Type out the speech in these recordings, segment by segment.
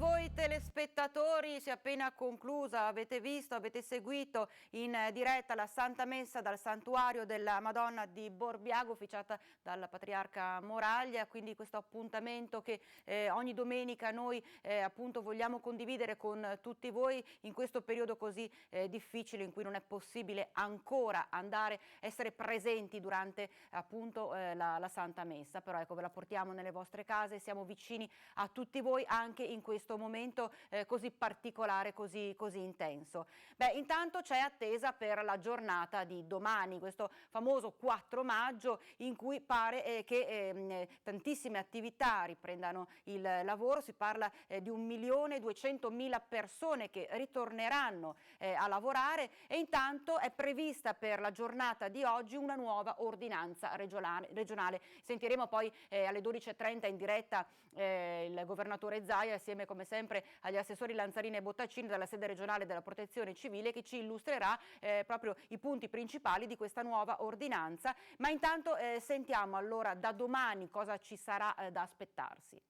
voi telespettatori, si è appena conclusa, avete visto, avete seguito in diretta la Santa Messa dal Santuario della Madonna di Borbiago, officiata dal Patriarca Moraglia, quindi questo appuntamento che ogni domenica noi appunto vogliamo condividere con tutti voi in questo periodo così difficile in cui non è possibile ancora essere presenti durante appunto la Santa Messa, però ecco ve la portiamo nelle vostre case, siamo vicini a tutti voi anche in questo momento così particolare, così intenso. Beh, intanto c'è attesa per la giornata di domani, questo famoso 4 maggio in cui pare che tantissime attività riprendano il lavoro, si parla di 1.200.000 persone che ritorneranno a lavorare e intanto è prevista per la giornata di oggi una nuova ordinanza regionale. Sentiremo poi alle 12.30 in diretta il governatore Zaia assieme come sempre agli assessori Lanzarini e Bottaccini dalla sede regionale della Protezione Civile che ci illustrerà proprio i punti principali di questa nuova ordinanza, ma intanto sentiamo allora da domani cosa ci sarà da aspettarsi.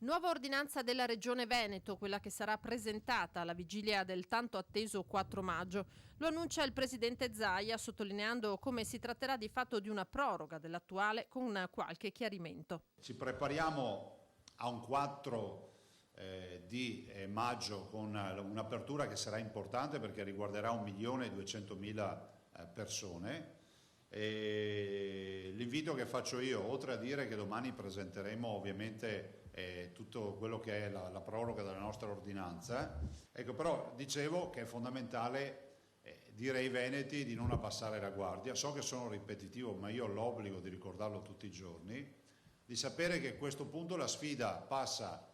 Nuova ordinanza della Regione Veneto, quella che sarà presentata alla vigilia del tanto atteso 4 maggio. Lo annuncia il presidente Zaia, sottolineando come si tratterà di fatto di una proroga dell'attuale con qualche chiarimento. Ci prepariamo a un 4 di maggio con un'apertura che sarà importante perché riguarderà 1.200.000 persone. E l'invito che faccio io, oltre a dire che domani presenteremo ovviamente tutto quello che è la proroga della nostra ordinanza, ecco, però dicevo che è fondamentale dire ai veneti di non abbassare la guardia. So che sono ripetitivo, ma io ho l'obbligo di ricordarlo tutti i giorni, di sapere che a questo punto la sfida passa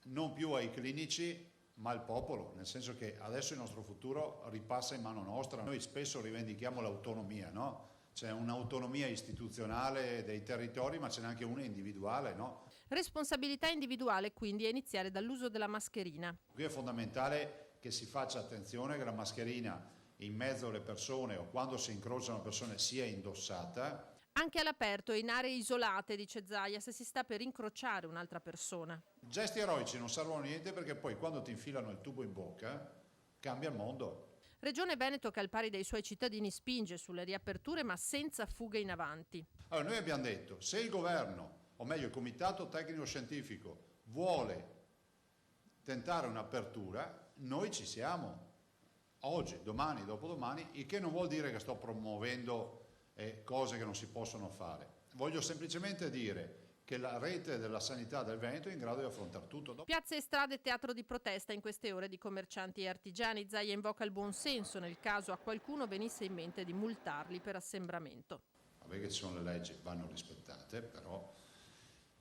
non più ai clinici ma al popolo, nel senso che adesso il nostro futuro ripassa in mano nostra. Noi spesso rivendichiamo l'autonomia, no? C'è un'autonomia istituzionale dei territori, ma ce n'è anche una individuale, no? Responsabilità individuale quindi a iniziare dall'uso della mascherina. Qui è fondamentale che si faccia attenzione che la mascherina in mezzo alle persone o quando si incrociano persone sia indossata. Anche all'aperto e in aree isolate, dice Zaia, se si sta per incrociare un'altra persona. Gesti eroici non servono a niente perché poi quando ti infilano il tubo in bocca cambia il mondo. Regione Veneto che al pari dei suoi cittadini spinge sulle riaperture ma senza fughe in avanti. Allora noi abbiamo detto, se il governo, o meglio il comitato tecnico scientifico vuole tentare un'apertura, noi ci siamo, oggi, domani, dopodomani, il che non vuol dire che sto promuovendo cose che non si possono fare. Voglio semplicemente dire che la rete della sanità del Veneto è in grado di affrontare tutto. Piazze e strade teatro di protesta in queste ore di commercianti e artigiani. Zaia invoca il buon senso nel caso a qualcuno venisse in mente di multarli per assembramento. Vabbè che ci sono le leggi, vanno rispettate, però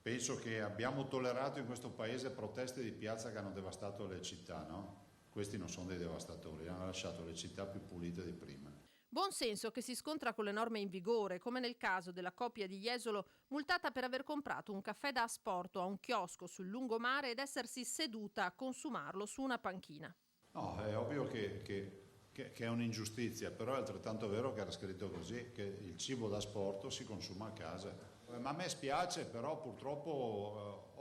penso che abbiamo tollerato in questo paese proteste di piazza che hanno devastato le città, no? Questi non sono dei devastatori, hanno lasciato le città più pulite di prima. Buon senso che si scontra con le norme in vigore, come nel caso della coppia di Jesolo multata per aver comprato un caffè da asporto a un chiosco sul lungomare ed essersi seduta a consumarlo su una panchina. No, è ovvio che è un'ingiustizia, però è altrettanto vero che era scritto così, che il cibo da asporto si consuma a casa. Ma a me spiace, però purtroppo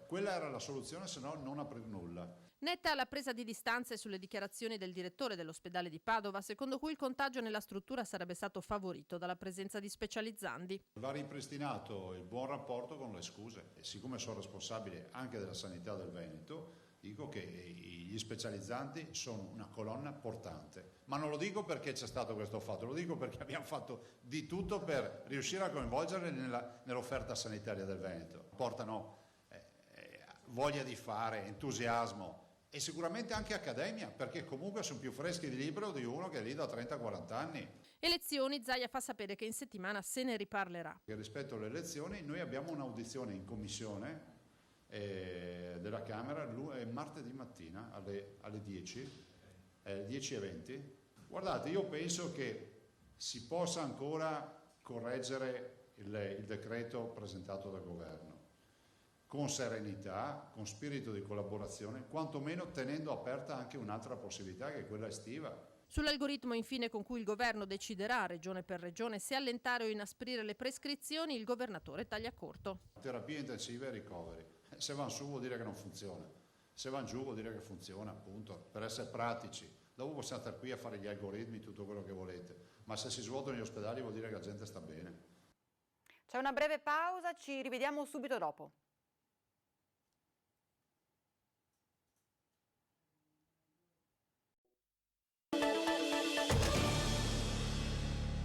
quella era la soluzione, se no non aprire nulla. Netta la presa di distanze sulle dichiarazioni del direttore dell'ospedale di Padova, secondo cui il contagio nella struttura sarebbe stato favorito dalla presenza di specializzandi. Va ripristinato il buon rapporto con le scuse e siccome sono responsabile anche della sanità del Veneto, dico che gli specializzanti sono una colonna portante, ma non lo dico perché c'è stato questo fatto, lo dico perché abbiamo fatto di tutto per riuscire a coinvolgerli nell'offerta sanitaria del Veneto. Portano voglia di fare, entusiasmo e sicuramente anche accademia, perché comunque sono più freschi di libro di uno che è lì da 30-40 anni. Elezioni, Zaia fa sapere che in settimana se ne riparlerà. Rispetto alle elezioni noi abbiamo un'audizione in commissione della Camera martedì mattina alle 10, 10:20. Guardate, io penso che si possa ancora correggere il decreto presentato dal governo con serenità, con spirito di collaborazione, quantomeno tenendo aperta anche un'altra possibilità che è quella estiva. Sull'algoritmo infine con cui il governo deciderà regione per regione se allentare o inasprire le prescrizioni, il governatore taglia corto. Terapie intensive e ricoveri. Se vanno su vuol dire che non funziona, se vanno giù vuol dire che funziona, appunto, per essere pratici. Dopo possiamo stare qui a fare gli algoritmi, tutto quello che volete, ma se si svuotano gli ospedali vuol dire che la gente sta bene. C'è una breve pausa, ci rivediamo subito dopo.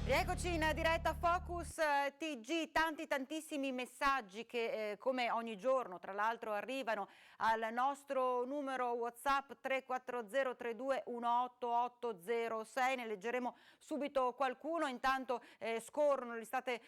Rieccoci in diretta Focus TG, tantissimi messaggi che come ogni giorno tra l'altro arrivano al nostro numero WhatsApp 34032188806, ne leggeremo subito qualcuno, intanto scorrono, li state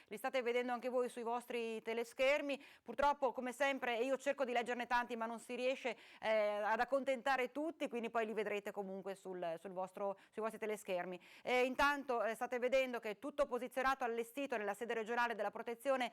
vedendo anche voi sui vostri teleschermi, purtroppo come sempre io cerco di leggerne tanti ma non si riesce ad accontentare tutti, quindi poi li vedrete comunque sui vostri teleschermi. Intanto state vedendo che è tutto posizionato, allestito nella sede regionale della protezione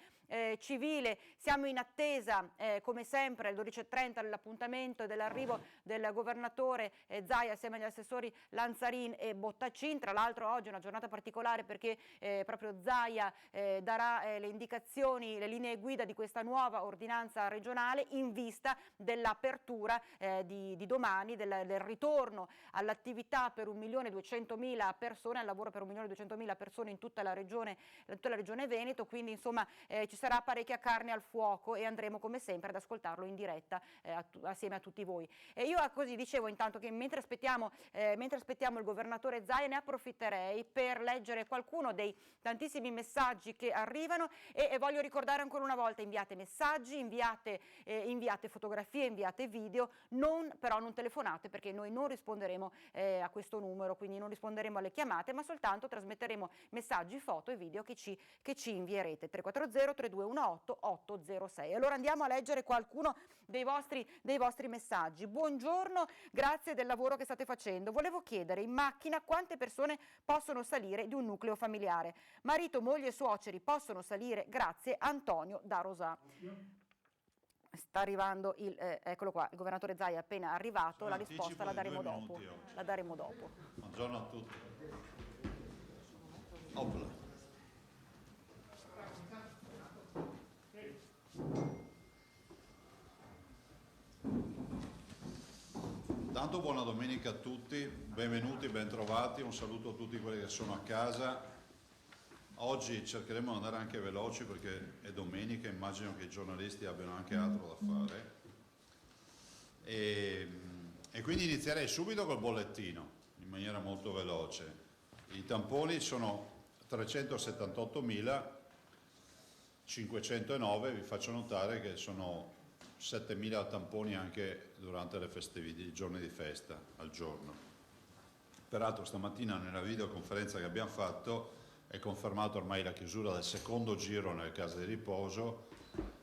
civile, siamo in attesa come sempre alle 12:30 dell'appuntamento dell'arrivo del governatore Zaia assieme agli assessori Lanzarin e Bottacin. Tra l'altro oggi è una giornata particolare perché proprio Zaia darà le indicazioni, le linee guida di questa nuova ordinanza regionale in vista dell'apertura di domani, del ritorno all'attività per 1.200.000 persone, al lavoro per 1.200.000 persone in tutta la regione Veneto, quindi insomma ci sarà parecchia carne al fuoco e andremo come sempre ad ascoltarlo in diretta assieme a tutti voi. E io così dicevo intanto che mentre aspettiamo il governatore Zaia ne approfitterei per leggere qualcuno dei tantissimi messaggi che arrivano e voglio ricordare ancora una volta: inviate messaggi, inviate fotografie, inviate video, però non telefonate, perché noi non risponderemo a questo numero, quindi non risponderemo alle chiamate, ma soltanto trasmetteremo messaggi, foto e video che ci invierete. 340-3218-806. Allora andiamo a leggere qualcuno dei vostri messaggi. Buongiorno, grazie del lavoro che state facendo. Volevo chiedere, in macchina quante persone possono salire di un nucleo familiare? Marito, moglie e suoceri possono salire? Grazie, Antonio da Rosà. Sta arrivando eccolo qua, il governatore Zaia è appena arrivato, la risposta la daremo dopo. Buongiorno a tutti. Opla. Tanto buona domenica a tutti, benvenuti, bentrovati, un saluto a tutti quelli che sono a casa. Oggi cercheremo di andare anche veloci perché è domenica, immagino che i giornalisti abbiano anche altro da fare. E quindi inizierei subito col bollettino, in maniera molto veloce. I tamponi sono 378.509, vi faccio notare che sono 7.000 tamponi anche durante le festività, i giorni di festa al giorno. Peraltro stamattina nella videoconferenza che abbiamo fatto è confermato ormai la chiusura del secondo giro nelle case di riposo,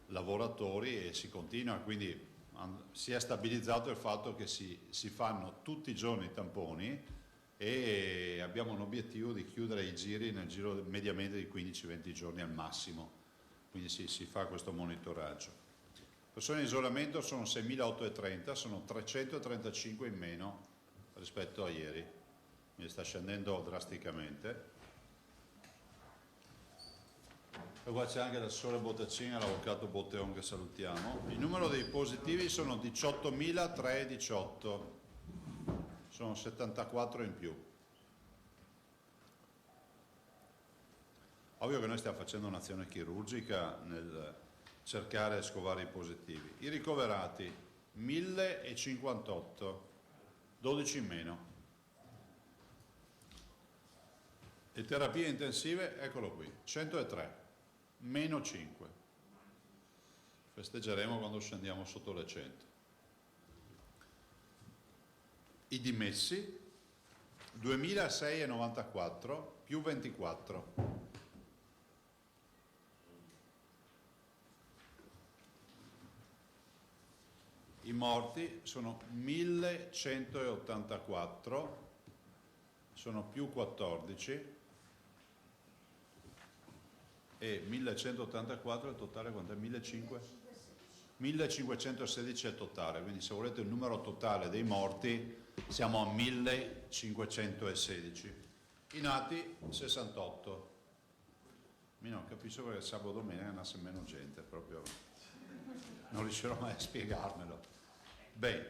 lavoratori, e si continua, quindi si è stabilizzato il fatto che si fanno tutti i giorni i tamponi e abbiamo un obiettivo di chiudere i giri nel giro mediamente di 15-20 giorni al massimo, quindi si fa questo monitoraggio. Persone in isolamento sono 6.830, sono 335 in meno rispetto a ieri, quindi sta scendendo drasticamente. E qua c'è anche l'assessore Bottacin e l'avvocato Botteon che salutiamo. Il numero dei positivi sono 18.318, sono 74 in più. Ovvio che noi stiamo facendo un'azione chirurgica nel cercare di scovare i positivi. I ricoverati 1.058, 12 in meno. Le terapie intensive, eccolo qui, 103, meno 5. Festeggeremo quando scendiamo sotto le 100. I dimessi 2.694 più 24. I morti sono 1.184, sono più 14, e 1.184 il totale quanto è? 1.500? 1516 è totale, quindi se volete il numero totale dei morti siamo a 1516. I nati 68. Io non capisco perché sabato e domenica nasce meno gente, proprio non riuscirò mai a spiegarmelo. Bene.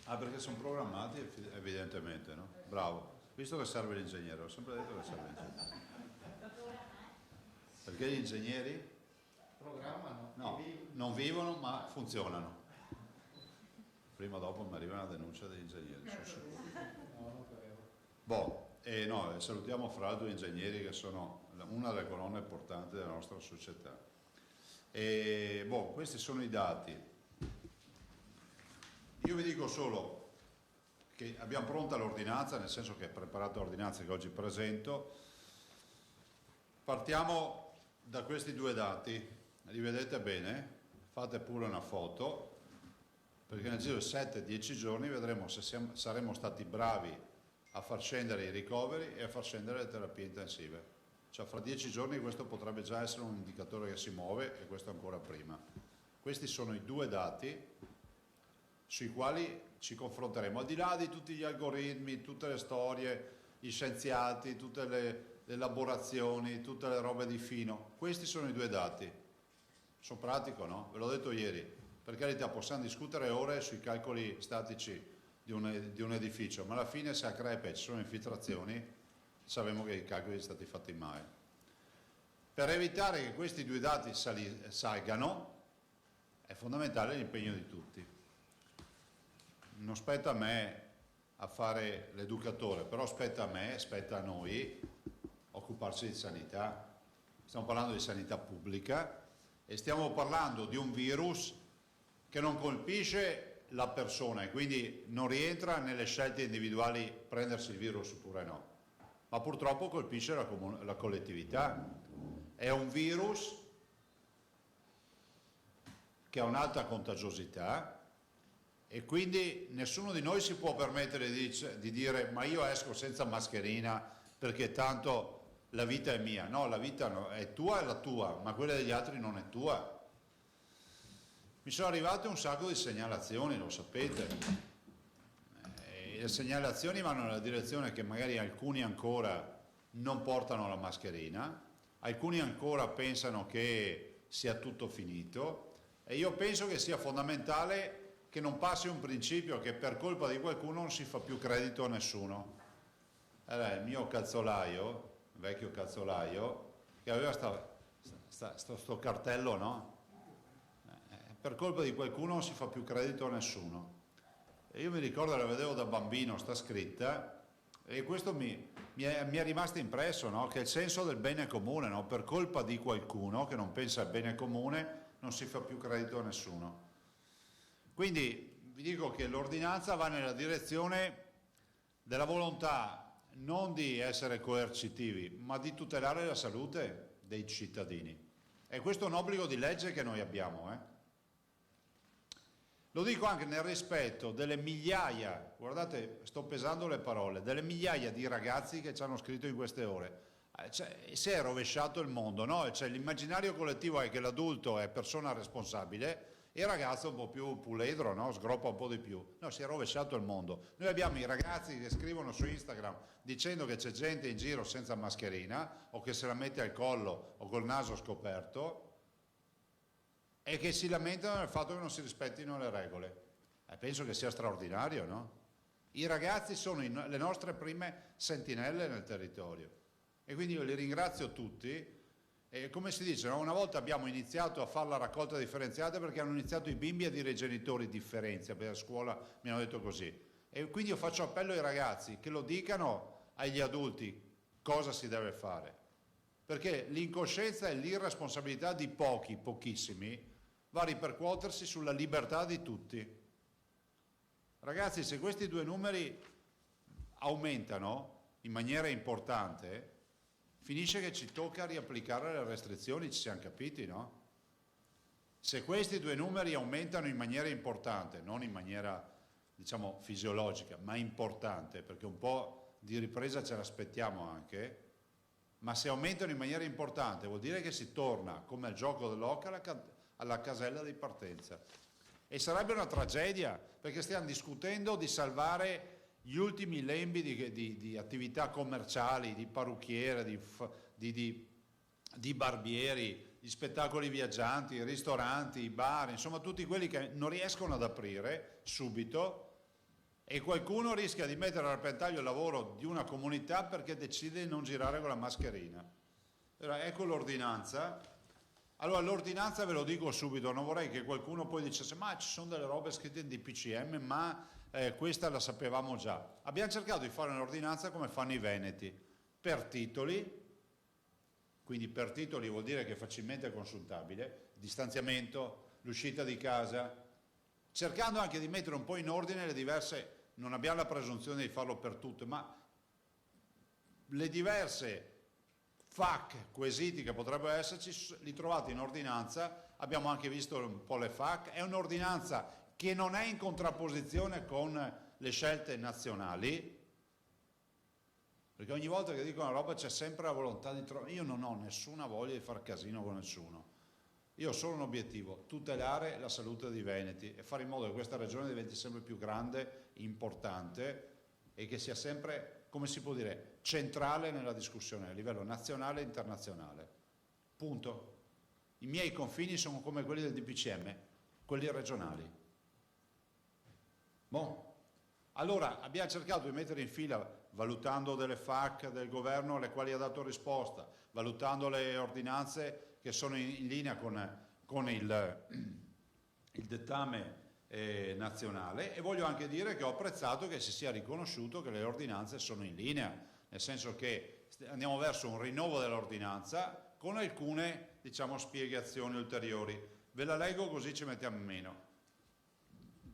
Ah, perché sono programmati evidentemente, no? Bravo. Visto che serve l'ingegnere, ho sempre detto che serve l'ingegnere. Perché gli ingegneri? Programmano. No, non vivono ma funzionano. Prima o dopo mi arriva una denuncia degli ingegneri, sono sicuro. Boh, no, salutiamo fra l'altro gli ingegneri che sono una delle colonne portanti della nostra società. Boh, questi sono i dati. Io vi dico solo che abbiamo pronta l'ordinanza, nel senso che è preparata l'ordinanza che oggi presento. Partiamo da questi due dati, li vedete bene, fate pure una foto, perché nel giro di 7-10 giorni vedremo se saremo stati bravi a far scendere i ricoveri e a far scendere le terapie intensive. Cioè fra 10 giorni questo potrebbe già essere un indicatore che si muove e questo ancora prima. Questi sono i due dati sui quali ci confronteremo, al di là di tutti gli algoritmi, tutte le storie, gli scienziati, tutte le elaborazioni, tutte le robe di fino. Questi sono i due dati. Sono pratico, no? Ve l'ho detto ieri. Per carità, possiamo discutere ore sui calcoli statici di un edificio, ma alla fine se a crepe ci sono infiltrazioni, sappiamo che i calcoli sono stati fatti male. Per evitare che questi due dati salgano, è fondamentale l'impegno di tutti. Non spetta a me a fare l'educatore, però spetta a me, spetta a noi occuparci di sanità. Stiamo parlando di sanità pubblica e stiamo parlando di un virus che non colpisce la persona e quindi non rientra nelle scelte individuali prendersi il virus oppure no, ma purtroppo colpisce la collettività. È un virus che ha un'alta contagiosità e quindi nessuno di noi si può permettere di dire ma io esco senza mascherina perché tanto la vita è mia. No, la vita è tua, è la tua, ma quella degli altri non è tua. Mi sono arrivate un sacco di segnalazioni, lo sapete. Le segnalazioni vanno nella direzione che magari alcuni ancora non portano la mascherina, alcuni ancora pensano che sia tutto finito e io penso che sia fondamentale che non passi un principio che per colpa di qualcuno non si fa più credito a nessuno. Era il mio calzolaio, vecchio calzolaio, che aveva sto cartello, no? Per colpa di qualcuno non si fa più credito a nessuno. E io mi ricordo, la vedevo da bambino, sta scritta, e questo mi è rimasto impresso, no? Che è il senso del bene comune, no? Per colpa di qualcuno che non pensa al bene comune non si fa più credito a nessuno. Quindi vi dico che l'ordinanza va nella direzione della volontà non di essere coercitivi, ma di tutelare la salute dei cittadini. E questo è un obbligo di legge che noi abbiamo, Lo dico anche nel rispetto delle migliaia, guardate, sto pesando le parole, delle migliaia di ragazzi che ci hanno scritto in queste ore. Si è rovesciato il mondo, no? Cioè, l'immaginario collettivo è che l'adulto è persona responsabile e il ragazzo un po' più puledro, no? Sgroppa un po' di più. No, si è rovesciato il mondo. Noi abbiamo i ragazzi che scrivono su Instagram dicendo che c'è gente in giro senza mascherina o che se la mette al collo o col naso scoperto e che si lamentano del fatto che non si rispettino le regole. Penso che sia straordinario, no? I ragazzi sono le nostre prime sentinelle nel territorio e quindi io li ringrazio tutti. E come si dice, no? Una volta abbiamo iniziato a fare la raccolta differenziata perché hanno iniziato i bimbi a dire ai genitori differenzia, perché a scuola mi hanno detto così. E quindi io faccio appello ai ragazzi che lo dicano agli adulti cosa si deve fare. Perché l'incoscienza e l'irresponsabilità di pochissimi, va a ripercuotersi sulla libertà di tutti. Ragazzi, se questi due numeri aumentano in maniera importante, finisce che ci tocca riapplicare le restrizioni, ci siamo capiti, no? Se questi due numeri aumentano in maniera importante, non in maniera, diciamo, fisiologica, ma importante, perché un po' di ripresa ce l'aspettiamo anche, ma se aumentano in maniera importante vuol dire che si torna, come al gioco dell'oca, alla casella di partenza. E sarebbe una tragedia, perché stiamo discutendo di salvare gli ultimi lembi di attività commerciali, di parrucchiere, di barbieri, di spettacoli viaggianti, ristoranti, bar, insomma tutti quelli che non riescono ad aprire subito, e qualcuno rischia di mettere a repentaglio il lavoro di una comunità perché decide di non girare con la mascherina. Allora, ecco l'ordinanza. Allora, l'ordinanza ve lo dico subito, non vorrei che qualcuno poi dicesse ma ci sono delle robe scritte in DPCM, ma questa la sapevamo già. Abbiamo cercato di fare un'ordinanza come fanno i veneti, per titoli, quindi per titoli vuol dire che è facilmente consultabile, distanziamento, l'uscita di casa, cercando anche di mettere un po' in ordine le diverse, non abbiamo la presunzione di farlo per tutte, ma le diverse FAC, quesiti che potrebbero esserci, li trovate in ordinanza. Abbiamo anche visto un po' le FAC, è un'ordinanza che non è in contrapposizione con le scelte nazionali, perché ogni volta che dico una roba c'è sempre la volontà di trovare. Io non ho nessuna voglia di far casino con nessuno, io ho solo un obiettivo: tutelare la salute dei veneti e fare in modo che questa regione diventi sempre più grande, importante, e che sia sempre, come si può dire, centrale nella discussione a livello nazionale e internazionale. Punto. I miei confini sono come quelli del DPCM, quelli regionali. Allora abbiamo cercato di mettere in fila, valutando delle FAC del governo alle quali ha dato risposta, valutando le ordinanze che sono in linea con il dettame nazionale, e voglio anche dire che ho apprezzato che si sia riconosciuto che le ordinanze sono in linea, nel senso che andiamo verso un rinnovo dell'ordinanza con alcune, diciamo, spiegazioni ulteriori. Ve la leggo così ci mettiamo meno.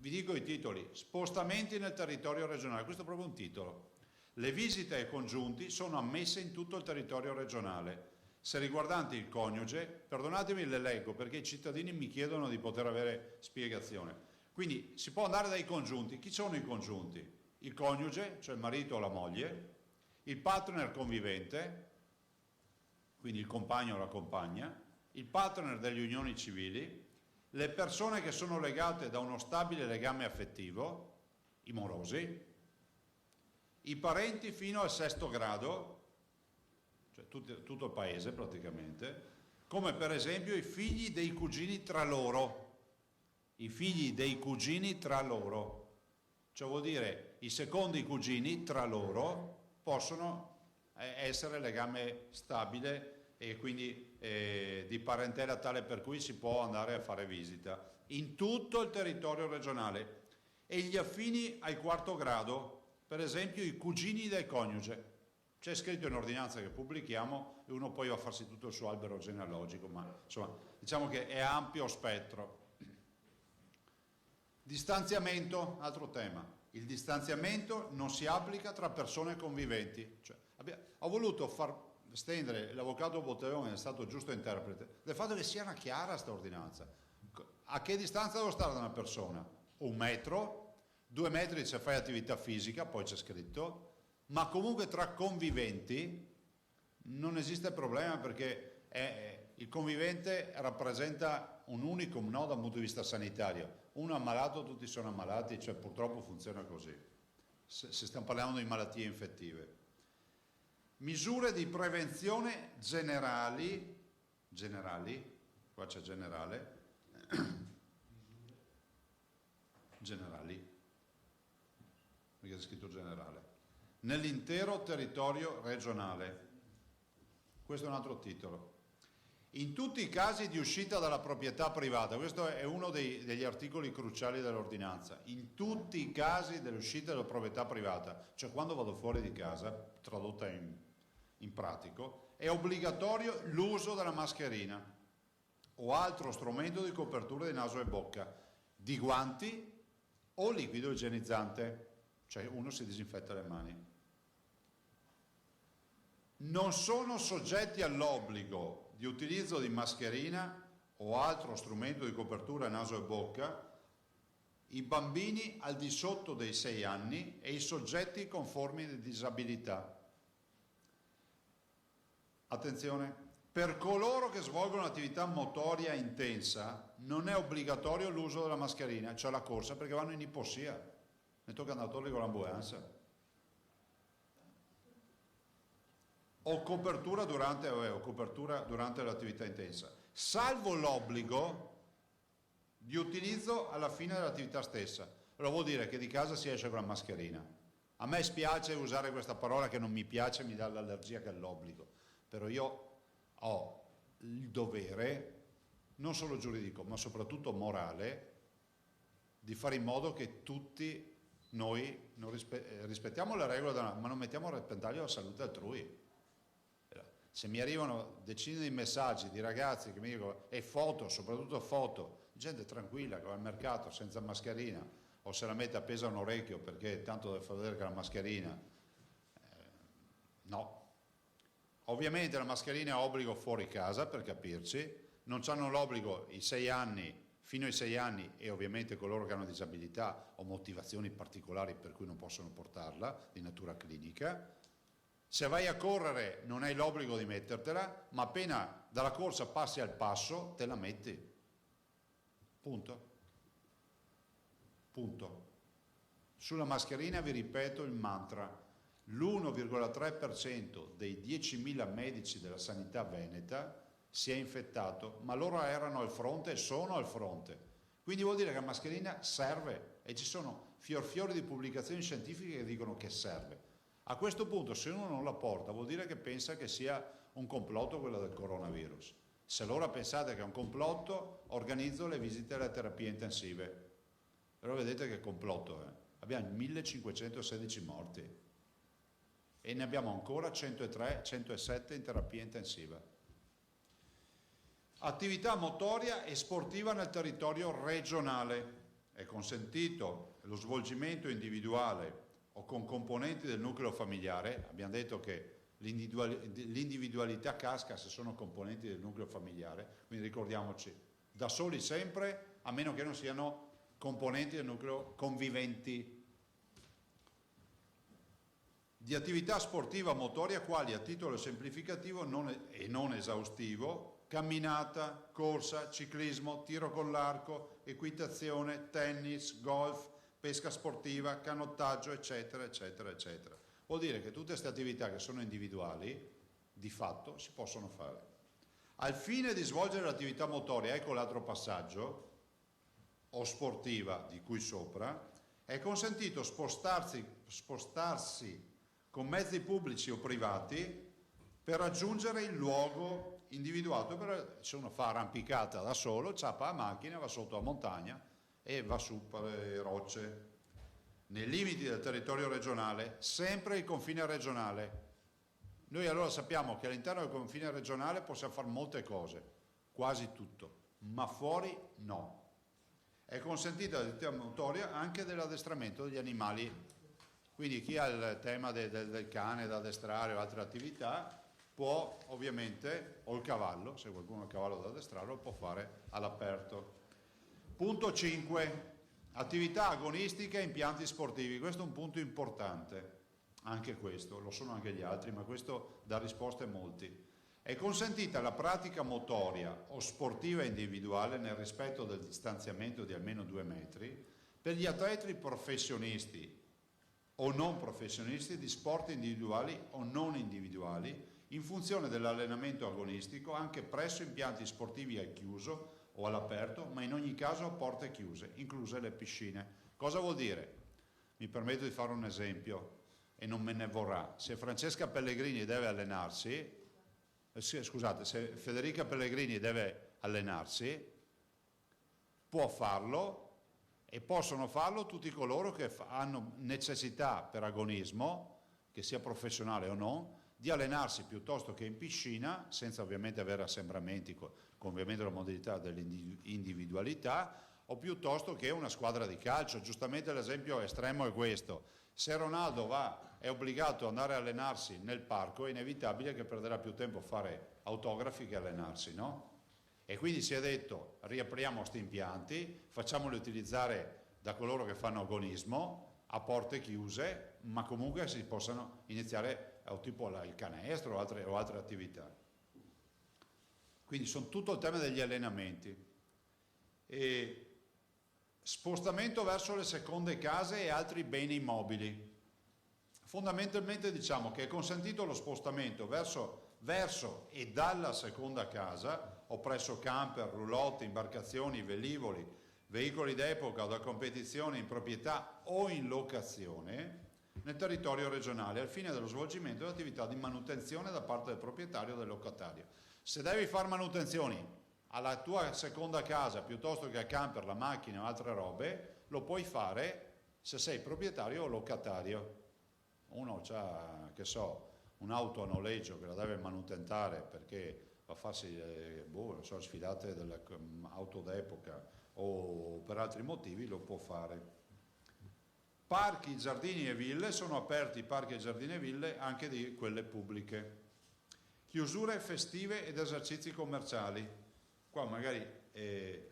Vi dico i titoli: spostamenti nel territorio regionale, questo è proprio un titolo. Le visite ai congiunti sono ammesse in tutto il territorio regionale. Se riguardanti il coniuge, perdonatemi, le leggo perché i cittadini mi chiedono di poter avere spiegazione. Quindi si può andare dai congiunti. Chi sono i congiunti? Il coniuge, cioè il marito o la moglie, il partner convivente, quindi il compagno o la compagna, il partner delle unioni civili, le persone che sono legate da uno stabile legame affettivo, i morosi, i parenti fino al 6° grado, cioè tutto il paese praticamente, come per esempio i figli dei cugini tra loro, cioè vuol dire i secondi cugini tra loro possono essere legame stabile e quindi di parentela tale per cui si può andare a fare visita in tutto il territorio regionale, e gli affini al 4° grado, per esempio i cugini del coniuge. C'è scritto in ordinanza che pubblichiamo e uno poi va a farsi tutto il suo albero genealogico, ma insomma diciamo che è ampio spettro. Distanziamento, altro tema. Il distanziamento non si applica tra persone conviventi. Cioè, ho voluto far stendere, l'avvocato Botteone è stato giusto interprete del fatto che sia una chiara sta ordinanza. A che distanza devo stare da una persona? 1 metro, 2 metri se fai attività fisica, poi c'è scritto, ma comunque tra conviventi non esiste problema, perché il convivente rappresenta un unicum, no, dal punto di vista sanitario. Uno ammalato, tutti sono ammalati, cioè purtroppo funziona così, se stiamo parlando di malattie infettive. Misure di prevenzione generali, qua c'è generale, perché è scritto generale, nell'intero territorio regionale. Questo è un altro titolo. In tutti i casi di uscita dalla proprietà privata, questo è uno degli articoli cruciali dell'ordinanza, in tutti i casi dell'uscita dalla proprietà privata, cioè quando vado fuori di casa, tradotta in pratico, è obbligatorio l'uso della mascherina o altro strumento di copertura di naso e bocca, di guanti o liquido igienizzante, cioè uno si disinfetta le mani. Non sono soggetti all'obbligo di utilizzo di mascherina o altro strumento di copertura naso e bocca i bambini al di sotto dei 6 anni e i soggetti con forme di disabilità. Attenzione, per coloro che svolgono attività motoria intensa, non è obbligatorio l'uso della mascherina, cioè la corsa, perché vanno in ipossia, ne tocca andare con l'ambulanza. O copertura durante l'attività intensa, salvo l'obbligo di utilizzo alla fine dell'attività stessa. Allora vuol dire che di casa si esce con la mascherina. A me spiace usare questa parola che non mi piace, mi dà l'allergia, che è l'obbligo, però io ho il dovere, non solo giuridico, ma soprattutto morale, di fare in modo che tutti noi non rispettiamo le regole, ma non mettiamo a repentaglio la salute altrui. Se mi arrivano decine di messaggi di ragazzi che mi dicono, e foto, soprattutto foto, gente tranquilla che va al mercato senza mascherina o se la mette appesa a un orecchio perché tanto deve far vedere che la mascherina, no. Ovviamente la mascherina è obbligo fuori casa, per capirci, non hanno l'obbligo i 6 anni, fino ai 6 anni, e ovviamente coloro che hanno disabilità o motivazioni particolari per cui non possono portarla, di natura clinica. Se vai a correre non hai l'obbligo di mettertela, ma appena dalla corsa passi al passo te la metti. Punto. Punto. Sulla mascherina vi ripeto il mantra: l'1,3% dei 10.000 medici della sanità veneta si è infettato, ma loro erano al fronte e sono al fronte. Quindi vuol dire che la mascherina serve, e ci sono fior di pubblicazioni scientifiche che dicono che serve. A questo punto, se uno non la porta, vuol dire che pensa che sia un complotto quello del coronavirus. Se allora pensate che è un complotto, organizzo le visite alle terapie intensive. Però vedete che complotto è. Abbiamo 1516 morti e ne abbiamo ancora 103, 107 in terapia intensiva. Attività motoria e sportiva nel territorio regionale. È consentito lo svolgimento individuale o con componenti del nucleo familiare. Abbiamo detto che l'individualità casca se sono componenti del nucleo familiare, quindi ricordiamoci, da soli sempre, a meno che non siano componenti del nucleo conviventi. Di attività sportiva motoria quali, a titolo semplificativo e non esaustivo, camminata, corsa, ciclismo, tiro con l'arco, equitazione, tennis, golf, pesca sportiva, canottaggio, eccetera, eccetera, eccetera. Vuol dire che tutte queste attività che sono individuali, di fatto, si possono fare. Al fine di svolgere l'attività motoria, ecco l'altro passaggio, o sportiva di cui sopra, è consentito spostarsi con mezzi pubblici o privati per raggiungere il luogo individuato. Se uno fa arrampicata da solo, ciappa la macchina, va sotto la montagna e va su per le rocce, nei limiti del territorio regionale, sempre il confine regionale. Noi allora sappiamo che all'interno del confine regionale possiamo fare molte cose, quasi tutto, ma fuori no. È consentita l'attività motoria anche dell'addestramento degli animali, quindi chi ha il tema del cane da addestrare o altre attività può ovviamente, o il cavallo, se qualcuno ha il cavallo da addestrare, lo può fare all'aperto. Punto 5. Attività agonistiche e impianti sportivi. Questo è un punto importante, anche questo, lo sono anche gli altri, ma questo dà risposte a molti. È consentita la pratica motoria o sportiva individuale nel rispetto del distanziamento di almeno 2 metri per gli atleti professionisti o non professionisti di sport individuali o non individuali in funzione dell'allenamento agonistico anche presso impianti sportivi al chiuso o all'aperto, ma in ogni caso a porte chiuse, incluse le piscine. Cosa vuol dire? Mi permetto di fare un esempio e non me ne vorrà. Se Francesca Pellegrini deve allenarsi, se Federica Pellegrini deve allenarsi, può farlo e possono farlo tutti coloro che hanno necessità per agonismo, che sia professionale o no, di allenarsi piuttosto che in piscina, senza ovviamente avere assembramenti con ovviamente la modalità dell'individualità, o piuttosto che una squadra di calcio. Giustamente l'esempio estremo è questo: se Ronaldo è obbligato ad andare a allenarsi nel parco, è inevitabile che perderà più tempo a fare autografi che allenarsi, no? E quindi si è detto: riapriamo questi impianti, facciamoli utilizzare da coloro che fanno agonismo a porte chiuse, ma comunque si possano iniziare tipo il canestro o altre attività. Quindi sono tutto il tema degli allenamenti. E spostamento verso le seconde case e altri beni immobili. Fondamentalmente diciamo che è consentito lo spostamento verso e dalla seconda casa o presso camper, roulotte, imbarcazioni, velivoli, veicoli d'epoca o da competizione in proprietà o in locazione nel territorio regionale al fine dello svolgimento dell'attività di manutenzione da parte del proprietario o del locatario. Se devi fare manutenzioni alla tua seconda casa piuttosto che al camper, la macchina o altre robe, lo puoi fare se sei proprietario o locatario. Uno ha, che so, un'auto a noleggio che la deve manutentare perché va a farsi non so, sfilate dell'auto d'epoca o per altri motivi, lo può fare. Parchi, giardini e ville, sono aperti parchi e giardini e ville anche di quelle pubbliche. Chiusure festive ed esercizi commerciali. Qua magari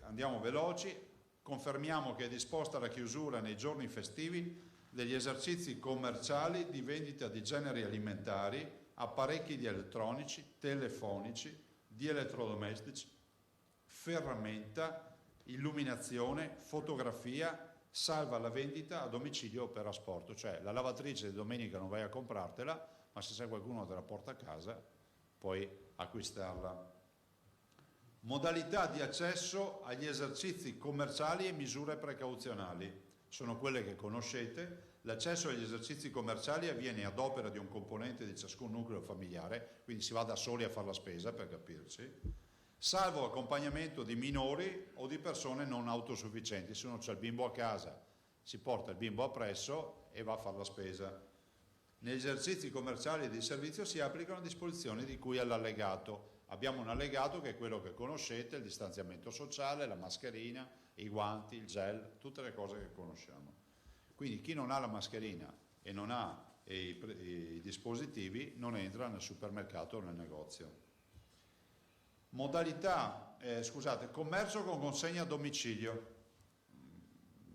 andiamo veloci, confermiamo che è disposta la chiusura nei giorni festivi degli esercizi commerciali di vendita di generi alimentari, apparecchi di elettronici, telefonici, di elettrodomestici, ferramenta, illuminazione, fotografia, salva la vendita a domicilio o per asporto, cioè la lavatrice di domenica non vai a comprartela, ma se c'è qualcuno che te la porta a casa puoi acquistarla. Modalità di accesso agli esercizi commerciali e misure precauzionali. Sono quelle che conoscete. L'accesso agli esercizi commerciali avviene ad opera di un componente di ciascun nucleo familiare, quindi si va da soli a fare la spesa, per capirci, salvo accompagnamento di minori o di persone non autosufficienti. Se uno c'è il bimbo a casa, si porta il bimbo appresso e va a fare la spesa. Negli esercizi commerciali e di servizio si applicano disposizioni di cui all'allegato. Abbiamo un allegato che è quello che conoscete, il distanziamento sociale, la mascherina, i guanti, il gel, tutte le cose che conosciamo. Quindi chi non ha la mascherina e non ha i dispositivi non entra nel supermercato o nel negozio. Modalità, commercio con consegna a domicilio.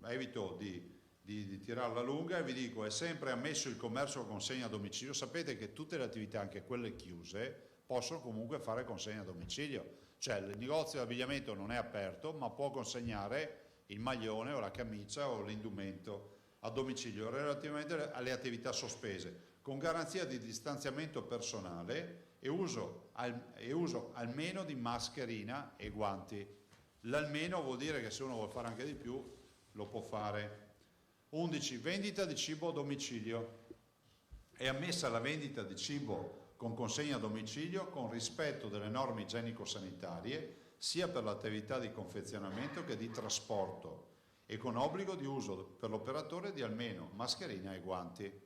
Evito di tirarla lunga e vi dico, è sempre ammesso il commercio con consegna a domicilio. Sapete che tutte le attività, anche quelle chiuse, possono comunque fare consegna a domicilio. Cioè il negozio di abbigliamento non è aperto, ma può consegnare il maglione o la camicia o l'indumento a domicilio relativamente alle attività sospese, con garanzia di distanziamento personale e uso almeno di mascherina e guanti. L'almeno vuol dire che se uno vuole fare anche di più lo può fare. 11. Vendita di cibo a domicilio. È ammessa la vendita di cibo con consegna a domicilio con rispetto delle norme igienico-sanitarie sia per l'attività di confezionamento che di trasporto e con obbligo di uso per l'operatore di almeno mascherina e guanti.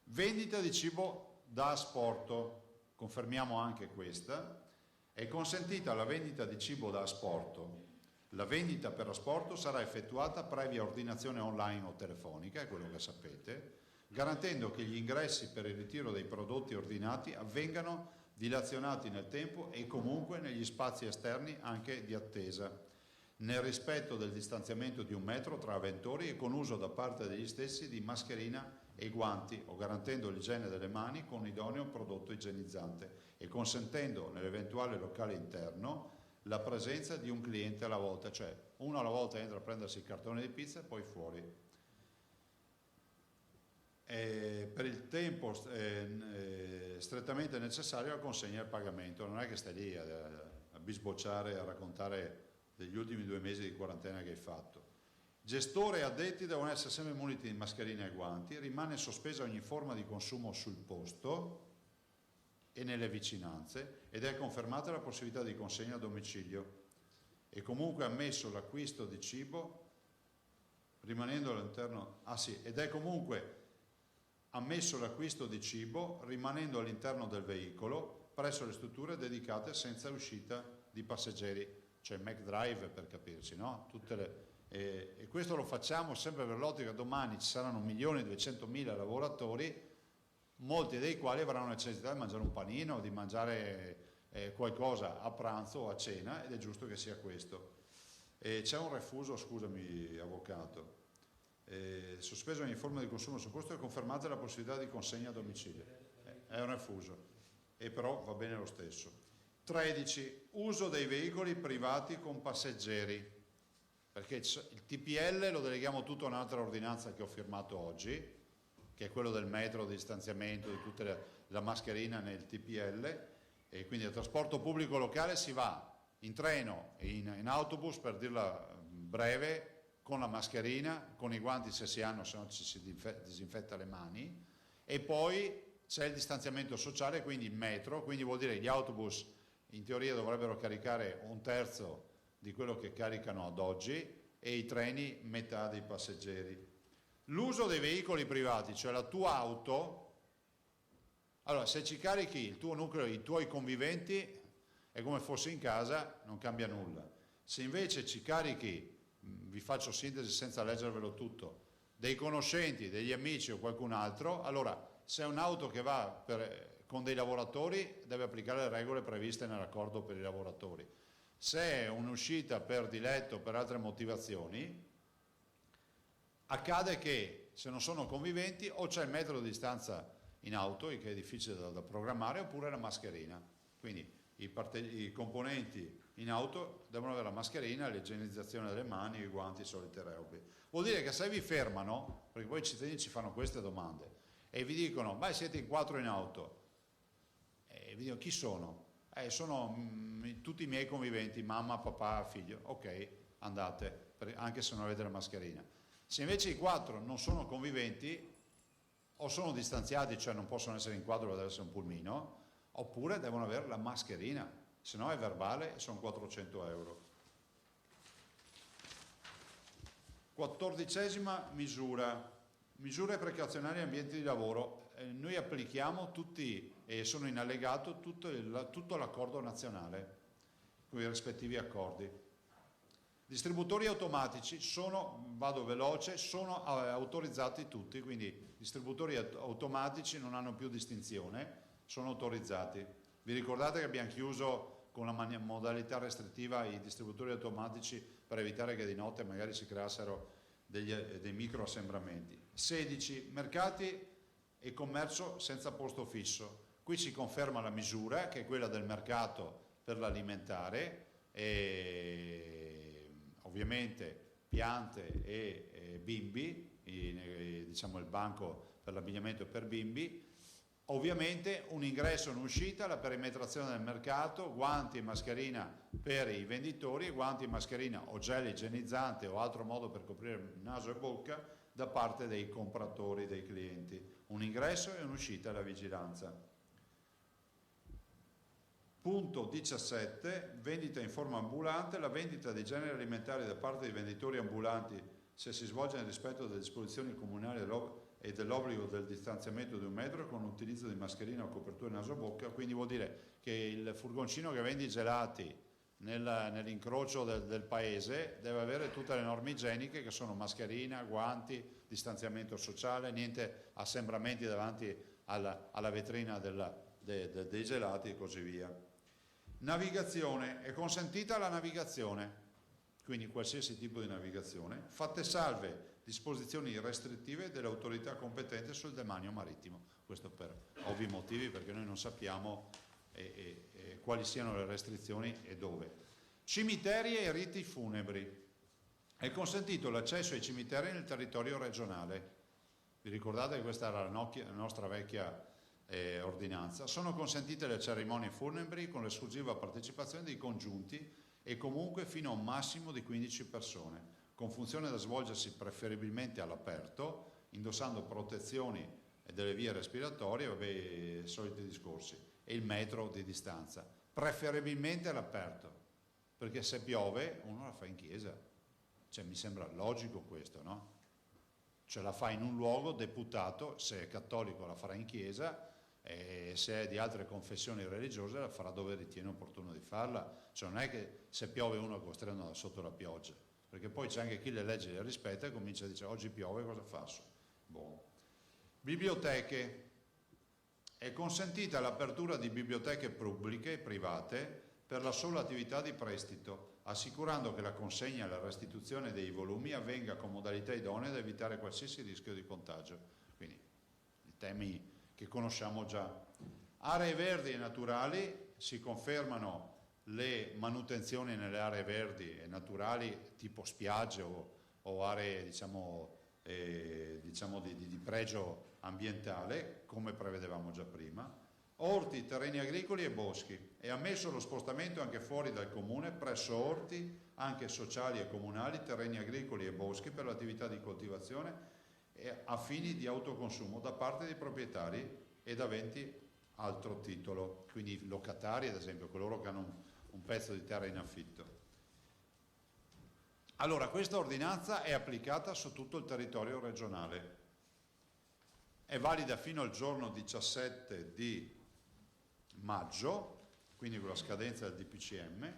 Vendita di cibo da asporto, confermiamo anche questa, è consentita la vendita di cibo da asporto. La vendita per asporto sarà effettuata previa ordinazione online o telefonica, è quello che sapete, garantendo che gli ingressi per il ritiro dei prodotti ordinati avvengano dilazionati nel tempo e comunque negli spazi esterni anche di attesa, nel rispetto del distanziamento di 1 metro tra avventori e con uso da parte degli stessi di mascherina e guanti o garantendo l'igiene delle mani con idoneo prodotto igienizzante e consentendo nell'eventuale locale interno la presenza di un cliente alla volta, cioè uno alla volta entra a prendersi il cartone di pizza e poi fuori. Per il tempo strettamente necessario la consegna e il pagamento, non è che stai lì a bisbocciare, a raccontare degli ultimi 2 mesi di quarantena che hai fatto. Gestore e addetti devono essere sempre muniti di mascherine e guanti, rimane sospesa ogni forma di consumo sul posto e nelle vicinanze ed è confermata la possibilità di consegna a domicilio e comunque ammesso l'acquisto di cibo rimanendo all'interno ed è comunque ammesso l'acquisto di cibo rimanendo all'interno del veicolo presso le strutture dedicate senza uscita di passeggeri, cioè McDrive per capirci, no? E questo lo facciamo sempre per l'ottica domani ci saranno 1.200.000 lavoratori, molti dei quali avranno necessità di mangiare un panino, di mangiare qualcosa a pranzo o a cena ed è giusto che sia questo. C'è un refuso, scusami avvocato. Sospeso ogni forma di consumo sul posto è confermata la possibilità di consegna a domicilio. È un refuso, e però va bene lo stesso. 13. Uso dei veicoli privati con passeggeri. perché il TPL lo deleghiamo tutto a un'altra ordinanza che ho firmato oggi, che è quello del metro di distanziamento, di tutta la mascherina nel TPL, e quindi al trasporto pubblico locale si va in treno e in autobus, per dirla breve, con la mascherina, con i guanti se si hanno, se no ci si disinfetta le mani, e poi c'è il distanziamento sociale, quindi il metro, quindi vuol dire che gli autobus in teoria dovrebbero caricare un terzo di quello che caricano ad oggi e i treni metà dei passeggeri. L'uso dei veicoli privati, cioè la tua auto, allora se ci carichi il tuo nucleo, i tuoi conviventi, è come fossi in casa, non cambia nulla. Se invece ci carichi, vi faccio sintesi senza leggervelo tutto, dei conoscenti, degli amici o qualcun altro, allora se è un'auto che va con dei lavoratori deve applicare le regole previste nell'accordo per i lavoratori. Se è un'uscita per diletto o per altre motivazioni, accade che se non sono conviventi o c'è il metro di distanza in auto, che è difficile da programmare, oppure la mascherina. Quindi i componenti in auto devono avere la mascherina, l'igienizzazione delle mani, i guanti, i soliti regobi. Vuol dire che se vi fermano, perché poi i cittadini ci fanno queste domande, e vi dicono, beh, siete in 4 in auto, e vi dicono, chi sono? Sono tutti i miei conviventi, mamma, papà, figlio. Ok, andate, anche se non avete la mascherina. Se invece i 4 non sono conviventi, o sono distanziati, cioè non possono essere in quadro, deve essere un pulmino, oppure devono avere la mascherina, se no è verbale e sono 400 euro. 14ª misura, misure precauzionali in ambienti di lavoro. Noi applichiamo tutti, e sono in allegato, tutto l'accordo nazionale, con i rispettivi accordi. Distributori automatici vado veloce, sono autorizzati tutti, quindi distributori automatici non hanno più distinzione, sono autorizzati. Vi ricordate che abbiamo chiuso con la modalità restrittiva i distributori automatici per evitare che di notte magari si creassero dei microassembramenti. 16. Mercati e commercio senza posto fisso. Qui si conferma la misura, che è quella del mercato per l'alimentare, e ovviamente piante e bimbi, diciamo il banco per l'abbigliamento per bimbi. Ovviamente un ingresso e un'uscita, la perimetrazione del mercato, guanti e mascherina per i venditori, guanti e mascherina o gel igienizzante o altro modo per coprire naso e bocca da parte dei compratori, dei clienti. Un ingresso e un'uscita alla vigilanza. Punto 17. Vendita in forma ambulante. La vendita dei generi alimentari da parte dei venditori ambulanti, se si svolge nel rispetto delle disposizioni comunali e dell'obbligo del distanziamento di 1 metro con l'utilizzo di mascherina o copertura naso-bocca, quindi vuol dire che il furgoncino che vende i gelati nell'incrocio del paese deve avere tutte le norme igieniche, che sono mascherina, guanti, distanziamento sociale, niente assembramenti davanti alla vetrina dei gelati e così via. Navigazione, è consentita la navigazione, quindi qualsiasi tipo di navigazione, fatte salve disposizioni restrittive delle autorità competenti sul demanio marittimo. Questo per ovvi motivi, perché noi non sappiamo quali siano le restrizioni e dove. Cimiteri e riti funebri. È consentito l'accesso ai cimiteri nel territorio regionale. Vi ricordate che questa era la nostra vecchia ordinanza? Sono consentite le cerimonie funebri con l'esclusiva partecipazione dei congiunti e comunque fino a un massimo di 15 persone, con funzione da svolgersi preferibilmente all'aperto, indossando protezioni delle vie respiratorie, i soliti discorsi, e il metro di distanza. Preferibilmente all'aperto, perché se piove uno la fa in chiesa. Cioè, mi sembra logico questo, no? Cioè la fa in un luogo deputato, se è cattolico la farà in chiesa, e se è di altre confessioni religiose la farà dove ritiene opportuno di farla. Cioè non è che se piove uno è costretto da sotto la pioggia, perché poi c'è anche chi le leggi le rispetta e comincia a dire oggi piove, cosa faccio? Boh. Biblioteche. È consentita l'apertura di biblioteche pubbliche e private per la sola attività di prestito, assicurando che la consegna e la restituzione dei volumi avvenga con modalità idonee ad evitare qualsiasi rischio di contagio. Quindi i temi che conosciamo già. Aree verdi e naturali, si confermano le manutenzioni nelle aree verdi e naturali tipo spiagge o aree di pregio ambientale, come prevedevamo già prima, orti, terreni agricoli e boschi. È ammesso lo spostamento anche fuori dal comune, presso orti, anche sociali e comunali, terreni agricoli e boschi per l'attività di coltivazione a fini di autoconsumo da parte dei proprietari ed aventi altro titolo, quindi locatari ad esempio, coloro che hanno un pezzo di terra in affitto. Allora, questa ordinanza è applicata su tutto il territorio regionale, è valida fino al giorno 17 di maggio, quindi con la scadenza del DPCM,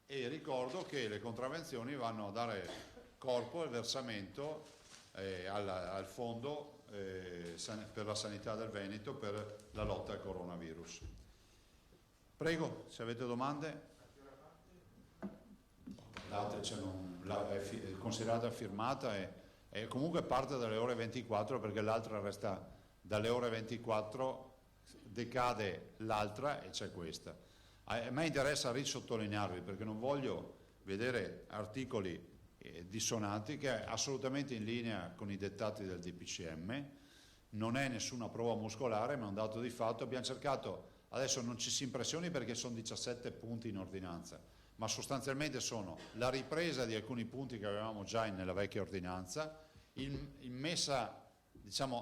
e ricordo che le contravvenzioni vanno a dare corpo al versamento al fondo per la sanità del Veneto per la lotta al coronavirus. Prego, se avete domande. Guardate, è considerata firmata e comunque parte dalle ore 24, perché l'altra resta dalle ore 24, decade l'altra e c'è questa. A me interessa risottolinearvi, perché non voglio vedere articoli dissonanti, che è assolutamente in linea con i dettati del DPCM, non è nessuna prova muscolare ma è un dato di fatto. Abbiamo cercato, adesso non ci si impressioni perché sono 17 punti in ordinanza, ma sostanzialmente sono la ripresa di alcuni punti che avevamo già nella vecchia ordinanza, in messa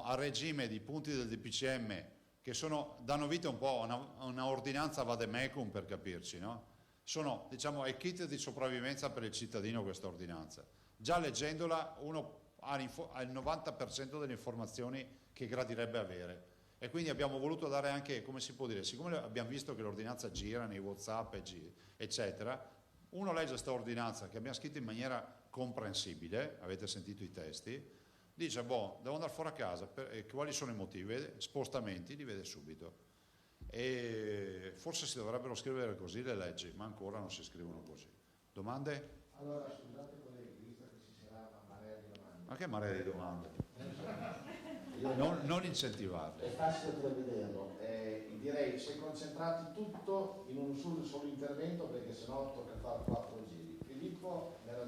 a regime di punti del DPCM che danno vita un po' a una ordinanza vademecum, per capirci, no? Sono è il kit di sopravvivenza per il cittadino questa ordinanza. Già leggendola uno ha il 90% delle informazioni che gradirebbe avere, e quindi abbiamo voluto dare anche, come si può dire, siccome abbiamo visto che l'ordinanza gira nei WhatsApp eccetera, uno legge questa ordinanza che abbiamo scritto in maniera comprensibile, avete sentito i testi, dice devo andare fuori a casa, quali sono i motivi? Spostamenti, li vede subito. E forse si dovrebbero scrivere così le leggi, ma ancora non si scrivono così. Domande? Allora, scusate colleghi, visto che ci sarà una marea di domande. Ma che marea di domande? Non incentivarle. È facile prevederlo, direi se concentrati tutto in un solo intervento, perché sennò tocca fare 4 giri. Filippo mi aveva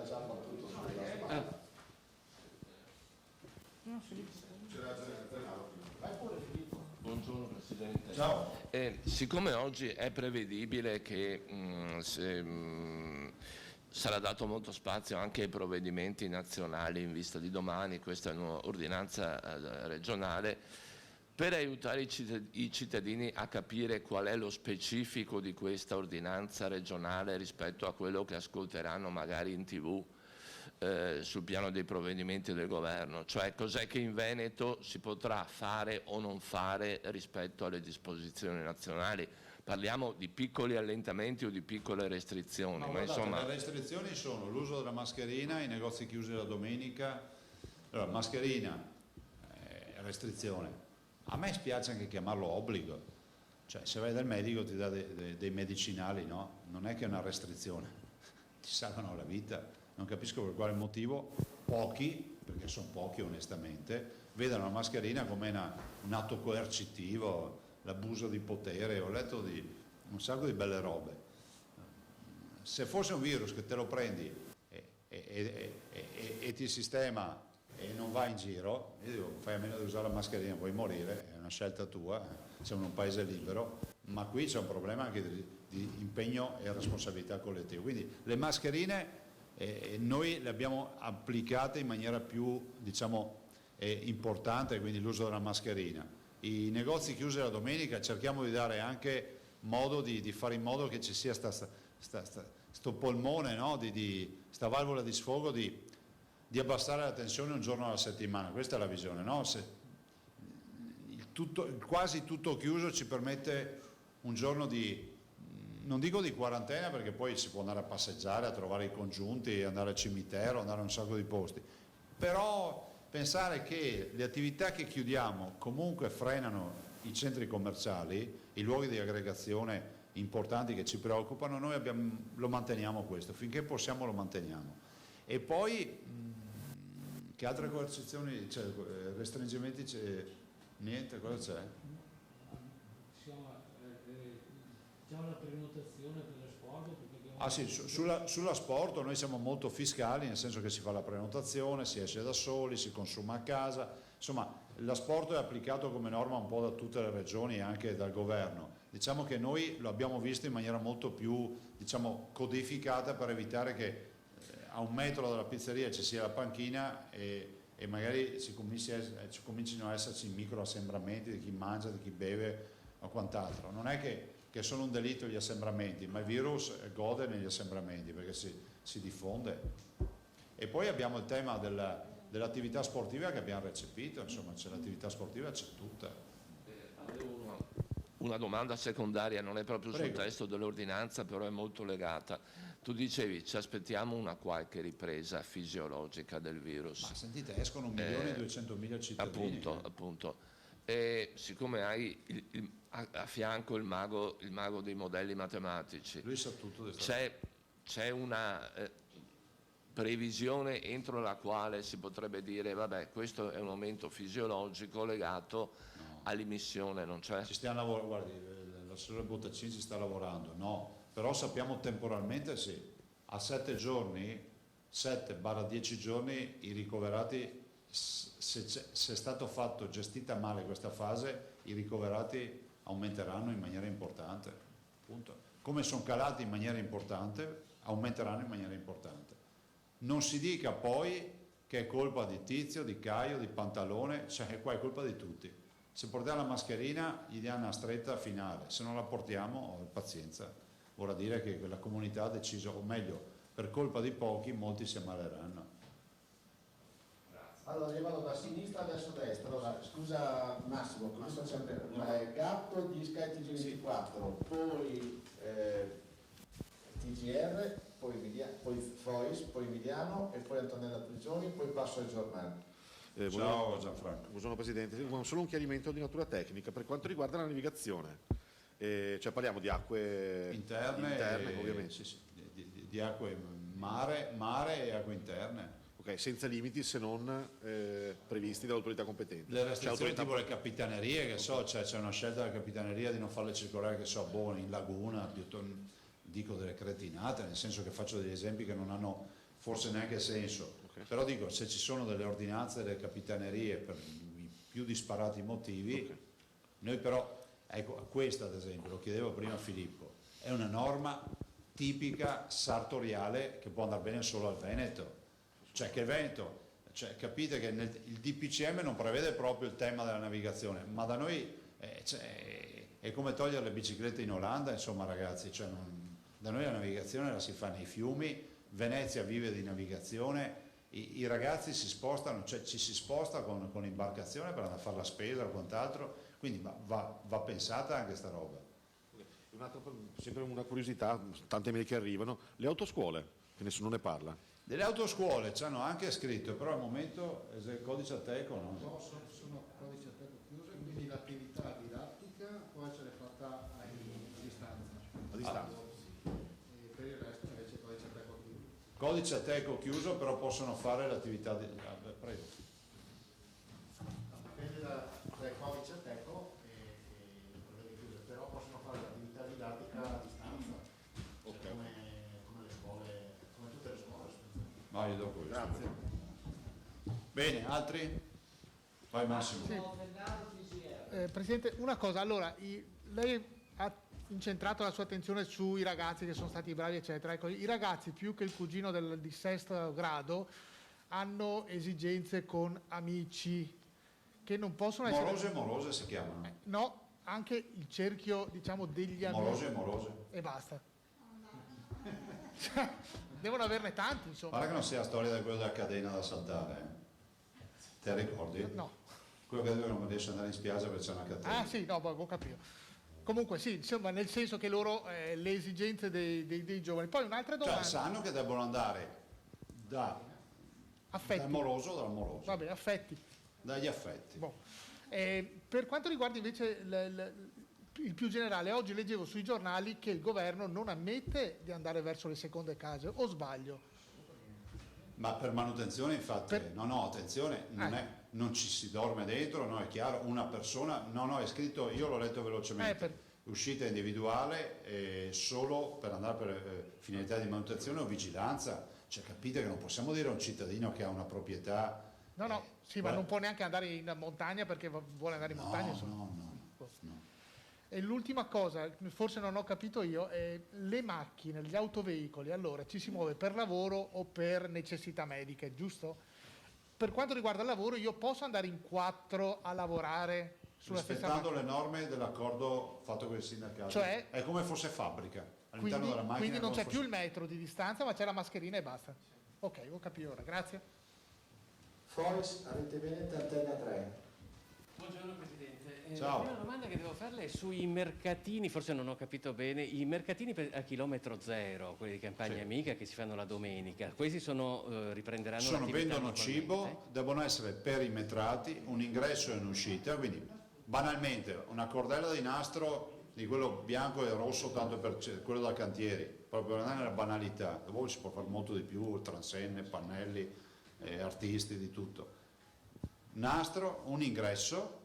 già battuto sulla spalla. Vai pure Filippo. Buongiorno Presidente. Ciao. Siccome oggi è prevedibile che sarà dato molto spazio anche ai provvedimenti nazionali in vista di domani, questa è un'ordinanza regionale, per aiutare i cittadini a capire qual è lo specifico di questa ordinanza regionale rispetto a quello che ascolteranno magari in TV, sul piano dei provvedimenti del governo, cioè cos'è che in Veneto si potrà fare o non fare rispetto alle disposizioni nazionali. Parliamo di piccoli allentamenti o di piccole restrizioni, ma insomma... Le restrizioni sono l'uso della mascherina, i negozi chiusi la domenica. Allora, mascherina, restrizione. A me spiace anche chiamarlo obbligo, cioè se vai dal medico ti dà dei medicinali, no? Non è che è una restrizione, ti salvano la vita. Non capisco per quale motivo pochi, perché sono pochi onestamente, vedano la mascherina come un atto coercitivo, l'abuso di potere. Ho letto di un sacco di belle robe. Se fosse un virus che te lo prendi e ti sistema e non vai in giro, io dico fai a meno di usare la mascherina, puoi morire, è una scelta tua, siamo in un paese libero, ma qui c'è un problema anche di impegno e responsabilità collettiva. Quindi le mascherine noi le abbiamo applicate in maniera più importante, quindi l'uso della mascherina. I negozi chiusi la domenica cerchiamo di dare anche modo di fare in modo che ci sia sto polmone, no? Sta valvola di sfogo di abbassare la tensione un giorno alla settimana. Questa è la visione, no? Quasi tutto chiuso ci permette un giorno non dico di quarantena, perché poi si può andare a passeggiare, a trovare i congiunti, andare al cimitero, andare a un sacco di posti, però pensare che le attività che chiudiamo comunque frenano i centri commerciali, i luoghi di aggregazione importanti che ci preoccupano, noi lo manteniamo questo, finché possiamo lo manteniamo. E poi che altre coercizioni, restringimenti, niente, cosa c'è? C'è una prenotazione per l'asporto? Ah sì, sulla sport noi siamo molto fiscali, nel senso che si fa la prenotazione, si esce da soli, si consuma a casa, insomma l'asporto è applicato come norma un po' da tutte le regioni e anche dal governo. Diciamo che noi lo abbiamo visto in maniera molto più, diciamo, codificata per evitare che a 1 metro dalla pizzeria ci sia la panchina e magari ci comincino a esserci microassembramenti di chi mangia, di chi beve o quant'altro. Non è che sono un delitto gli assembramenti, ma il virus gode negli assembramenti perché si diffonde. E poi abbiamo il tema dell'attività sportiva che abbiamo recepito, insomma c'è l'attività sportiva, c'è tutta. Una domanda secondaria, non è proprio sul Prego. testo dell'ordinanza, però è molto legata. Tu dicevi, ci aspettiamo una qualche ripresa fisiologica del virus. Ma sentite, escono 1.200.000 cittadini. Appunto. E siccome hai a fianco il mago dei modelli matematici, Lui sa tutto. c'è una previsione entro la quale si potrebbe dire vabbè, questo è un aumento fisiologico legato all'immissione, non c'è? Ci stiamo lavorando, guardi, l'assessore Bottaccini ci sta lavorando, no, però sappiamo temporalmente sì, a 7 giorni, 7-10 giorni i ricoverati, se è stato fatto, gestita male questa fase, i ricoverati aumenteranno in maniera importante, punto. Come sono calati in maniera importante, aumenteranno in maniera importante. Non si dica poi che è colpa di Tizio, di Caio, di Pantalone, cioè qua è colpa di tutti. Se portiamo la mascherina gli diamo una stretta finale, se non la portiamo pazienza, vorrà dire che la comunità ha deciso, o meglio, per colpa di pochi molti si ammaleranno. Allora io vado da sinistra adesso a destra. Allora, scusa Massimo, come sto sempre? Gatto di Sky TG24, poi TGR, poi Fois, poi Emiliano e poi Antonella Prigioni, poi passo ai giornali. Ciao Gianfranco. Buongiorno Presidente, solo un chiarimento di natura tecnica per quanto riguarda la navigazione, cioè parliamo di acque interne ovviamente. Sì, di acque mare e acque interne. Ok, senza limiti se non previsti dall'autorità competente. Le restrizioni tipo le capitanerie, che so, c'è una scelta della capitaneria di non farle circolare, che so, in laguna, dico delle cretinate, nel senso che faccio degli esempi che non hanno forse neanche senso. Okay. Però dico, se ci sono delle ordinanze delle capitanerie per i più disparati motivi, okay. Noi però, ecco, questa ad esempio, lo chiedevo prima a Filippo, è una norma tipica sartoriale che può andare bene solo al Veneto. Cioè che il Veneto, capite che il DPCM non prevede proprio il tema della navigazione, ma da noi è come togliere le biciclette in Olanda, insomma ragazzi, da noi la navigazione la si fa nei fiumi, Venezia vive di navigazione, i ragazzi si spostano, cioè ci si sposta con imbarcazione per andare a fare la spesa o quant'altro, quindi va pensata anche sta roba. Sempre una curiosità, tante mail che arrivano, le autoscuole, che nessuno ne parla. Delle autoscuole ci hanno anche scritto, però al momento è il codice Ateco, no? No, sono codice Ateco chiuso, quindi l'attività didattica può essere fatta a distanza. A distanza. E per il resto invece codice Ateco chiuso. Codice Ateco chiuso, però possono fare l'attività di... prego. Dipende dal codice Ateco però possono fare l'attività didattica a distanza. Okay. Come le scuole, come tutte le scuole. No, io dopo. Grazie. Bene, altri? Vai Massimo. Sì. Presidente, una cosa, allora, lei ha incentrato la sua attenzione sui ragazzi che sono stati bravi, eccetera. Ecco, i ragazzi, più che il cugino di sesto grado, hanno esigenze con amici che non possono essere... Morose si chiamano. No, anche il cerchio, diciamo, degli amici. Morose. E basta. Devono averne tanti, insomma. Guarda che non sia la storia di quello della cadena da saltare. Te ricordi? No. Quello che non riesce ad andare in spiaggia perché c'è una catena. Ah sì, no, ho capito. Comunque sì, insomma, nel senso che loro, le esigenze dei giovani. Poi un'altra domanda. Cioè sanno che debbono andare dal moroso o dal moroso. Vabbè, affetti. Dagli affetti. Boh. Per quanto riguarda invece il più generale, oggi leggevo sui giornali che il governo non ammette di andare verso le seconde case, o sbaglio? Ma per manutenzione infatti, no, attenzione, non ci si dorme dentro, no, è chiaro, una persona, no, è scritto, io l'ho letto velocemente, uscita individuale solo per andare per finalità di manutenzione o vigilanza. Cioè, capite che non possiamo dire a un cittadino che ha una proprietà... No, sì, ma non può neanche andare in montagna perché vuole andare in montagna. No. E l'ultima cosa, forse non ho capito io, le macchine, gli autoveicoli, allora ci si muove per lavoro o per necessità mediche, giusto? Per quanto riguarda il lavoro, io posso andare in 4 a lavorare sulla stessa rispettando macchina? le norme dell'accordo fatto con il sindacato. Cioè? È come fosse fabbrica. All'interno della macchina Quindi non c'è come più fosse- il metro di distanza, ma c'è la mascherina e basta. Ok, ho capito ora, grazie. Fois, Rete Veneta, Antenna 3. Buongiorno Presidente. Ciao. La prima domanda che devo farle è sui mercatini, forse non ho capito bene, i mercatini a chilometro zero, quelli di Campagna Sì. Amica che si fanno la domenica, questi riprenderanno l'attività vendono normalmente? cibo, devono essere perimetrati, un ingresso e un'uscita, quindi banalmente una cordella di nastro di quello bianco e rosso, tanto per quello da cantieri, proprio non è una banalità, dopo si può fare molto di più, transenne, pannelli, artisti, di tutto. Nastro, un ingresso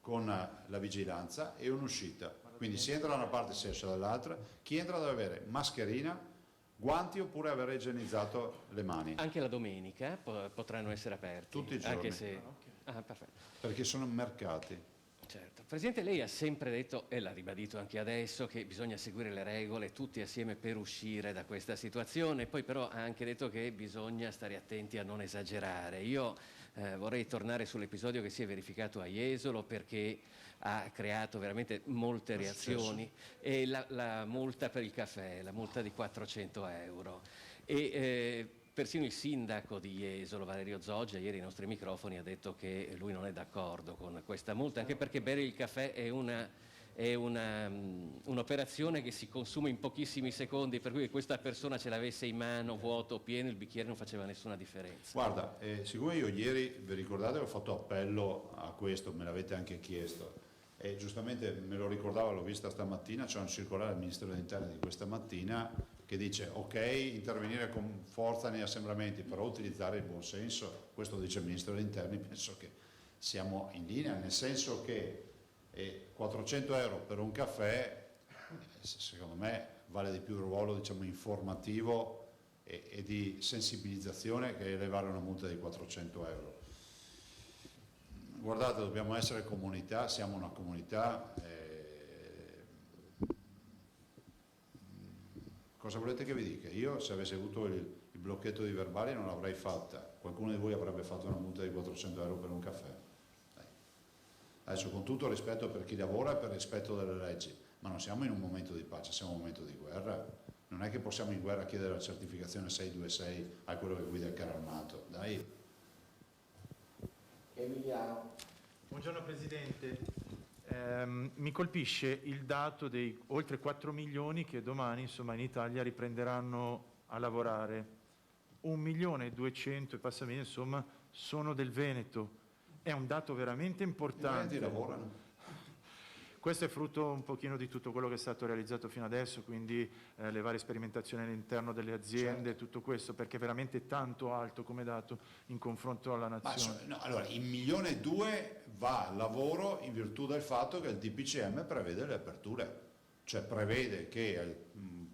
con la vigilanza e un'uscita, quindi si entra da una parte e si esce dall'altra. Chi entra deve avere mascherina, guanti oppure aver igienizzato le mani, Anche la domenica potranno essere aperti? Tutti i giorni. Anche se... Ah, perfetto. perché sono mercati. Certo. Presidente, lei ha sempre detto, e l'ha ribadito anche adesso, che bisogna seguire le regole tutti assieme per uscire da questa situazione, poi però ha anche detto che bisogna stare attenti a non esagerare. Io vorrei tornare sull'episodio che si è verificato a Jesolo perché ha creato veramente molte reazioni, e la multa per il caffè, la multa di 400 euro. Persino il sindaco di Jesolo, Valerio Zoggia, ieri ai nostri microfoni ha detto che lui non è d'accordo con questa multa, anche perché bere il caffè è un'operazione che si consuma in pochissimi secondi, per cui questa persona ce l'avesse in mano, vuoto o pieno, il bicchiere non faceva nessuna differenza. Guarda, siccome io ieri, vi ricordate, ho fatto appello a questo, me l'avete anche chiesto, e giustamente me lo ricordavo, l'ho vista stamattina, c'è un circolare del Ministero dell'Interno di questa mattina che dice ok, intervenire con forza negli assembramenti, però utilizzare il buon senso. Questo dice il Ministro degli Interni, penso che siamo in linea, nel senso che 400 euro per un caffè, secondo me vale di più il ruolo, diciamo, informativo e di sensibilizzazione che elevare una multa di 400 euro. Guardate, dobbiamo essere comunità, siamo una comunità. Cosa volete che vi dica? Io, se avessi avuto il blocchetto di verbali, non l'avrei fatta. Qualcuno di voi avrebbe fatto una multa di 400 euro per un caffè. Adesso, con tutto rispetto per chi lavora e per rispetto delle leggi, ma non siamo in un momento di pace, siamo in un momento di guerra. Non è che possiamo in guerra chiedere la certificazione 626 a quello che guida il carro armato. Dai. Emiliano. Buongiorno Presidente. Mi colpisce il dato dei oltre 4 milioni che domani, insomma, in Italia riprenderanno a lavorare. 1.200.000 e passamini, insomma, sono del Veneto. È un dato veramente importante. I Veneti lavorano. Questo è frutto un pochino di tutto quello che è stato realizzato fino adesso, quindi le varie sperimentazioni all'interno delle aziende, certo. Tutto questo, perché è veramente tanto alto come dato in confronto alla nazione. No, allora, il 1,2 milioni va al lavoro in virtù del fatto che il DPCM prevede le aperture, cioè prevede che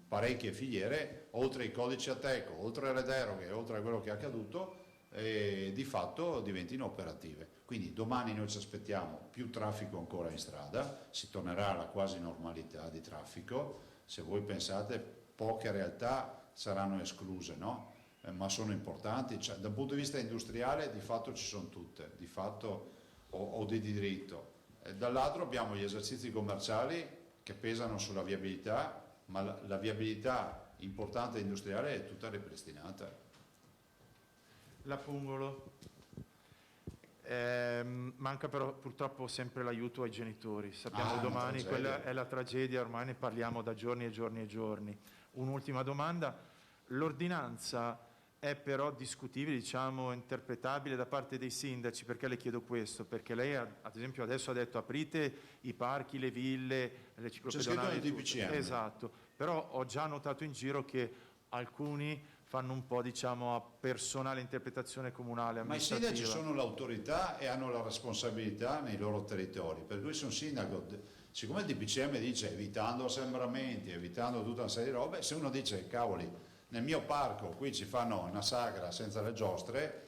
parecchie filiere, oltre i codici Ateco, oltre alle deroghe, oltre a quello che è accaduto, di fatto diventino operative. Quindi domani noi ci aspettiamo più traffico ancora in strada, si tornerà alla quasi normalità di traffico. Se voi pensate, poche realtà saranno escluse, no? Ma sono importanti, cioè, dal punto di vista industriale di fatto ci sono tutte, di fatto o di diritto. Dall'altro abbiamo gli esercizi commerciali che pesano sulla viabilità, ma la viabilità importante industriale è tutta ripristinata. La Pungolo. Manca però purtroppo sempre l'aiuto ai genitori. Sappiamo domani, quella è la tragedia, ormai ne parliamo da giorni e giorni e giorni. Un'ultima domanda. L'ordinanza è però discutibile, diciamo, interpretabile da parte dei sindaci. Perché le chiedo questo? Perché lei, ad esempio, adesso ha detto aprite i parchi, le ville, le ciclopedonali. C'è scritto nel DPCM. Esatto. Però ho già notato in giro che alcuni fanno un po', diciamo, a personale interpretazione comunale, Ma i amministrativa. sindaci sono l'autorità e hanno la responsabilità nei loro territori, per cui se un sindaco siccome il DPCM dice evitando assembramenti, evitando tutta una serie di robe, se uno dice cavoli, nel mio parco qui ci fanno una sagra senza le giostre,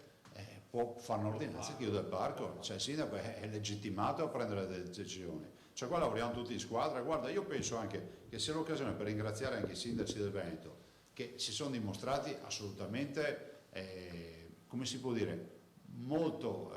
può fare un'ordinanza e chiude il parco, cioè il sindaco è legittimato a prendere delle decisioni. Cioè qua lavoriamo tutti in squadra. Guarda, io penso anche che sia l'occasione per ringraziare anche i sindaci del Veneto, che si sono dimostrati assolutamente, come si può dire, molto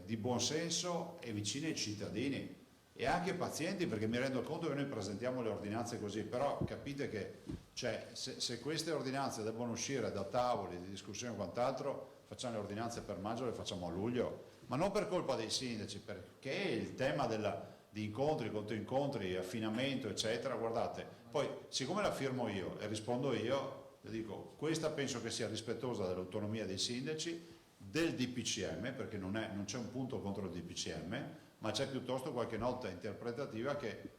di buonsenso e vicini ai cittadini e anche pazienti, perché mi rendo conto che noi presentiamo le ordinanze così, però capite che se queste ordinanze debbono uscire da tavoli di discussione e quant'altro, facciamo le ordinanze per maggio, le facciamo a luglio, ma non per colpa dei sindaci, perché il tema di incontri, controincontri, affinamento eccetera, guardate, poi siccome la firmo io e rispondo io, le dico, questa penso che sia rispettosa dell'autonomia dei sindaci, del DPCM, perché non c'è un punto contro il DPCM, ma c'è piuttosto qualche nota interpretativa che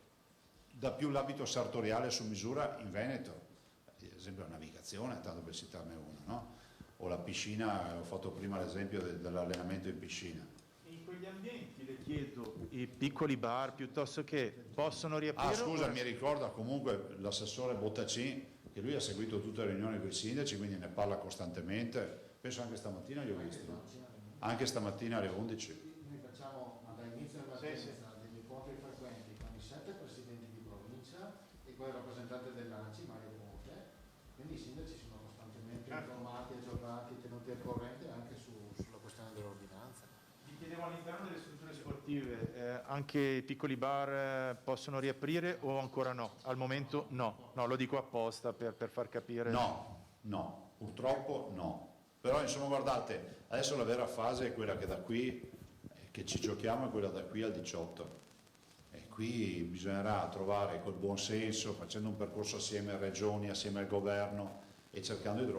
dà più l'abito sartoriale su misura in Veneto, ad esempio la navigazione, tanto per citarne una, no? O la piscina, ho fatto prima l'esempio dell'allenamento in piscina. In quegli ambienti le chiedo, i piccoli bar piuttosto che possono riaprire? Ah scusa, mi ricorda comunque l'assessore Bottacin, che lui ha seguito tutte le riunioni con i sindaci, quindi ne parla costantemente, penso anche stamattina li ho visti, anche stamattina alle 11. Noi facciamo dall'inizio della tendenza degli incontri frequenti con i 7 presidenti di provincia e con il rappresentante dell'ANCI, Mario Conte, quindi i sindaci sono costantemente informati, aggiornati, tenuti al corrente anche sulla questione dell'ordinanza. Vi chiedevo all'interno delle strutture sportive, anche i piccoli bar possono riaprire o ancora no? Al momento no, lo dico apposta per far capire. No, purtroppo no. Però insomma guardate, adesso la vera fase è quella che da qui, che ci giochiamo, è quella da qui al 18. E qui bisognerà trovare col buon senso, facendo un percorso assieme alle regioni, assieme al governo e cercando di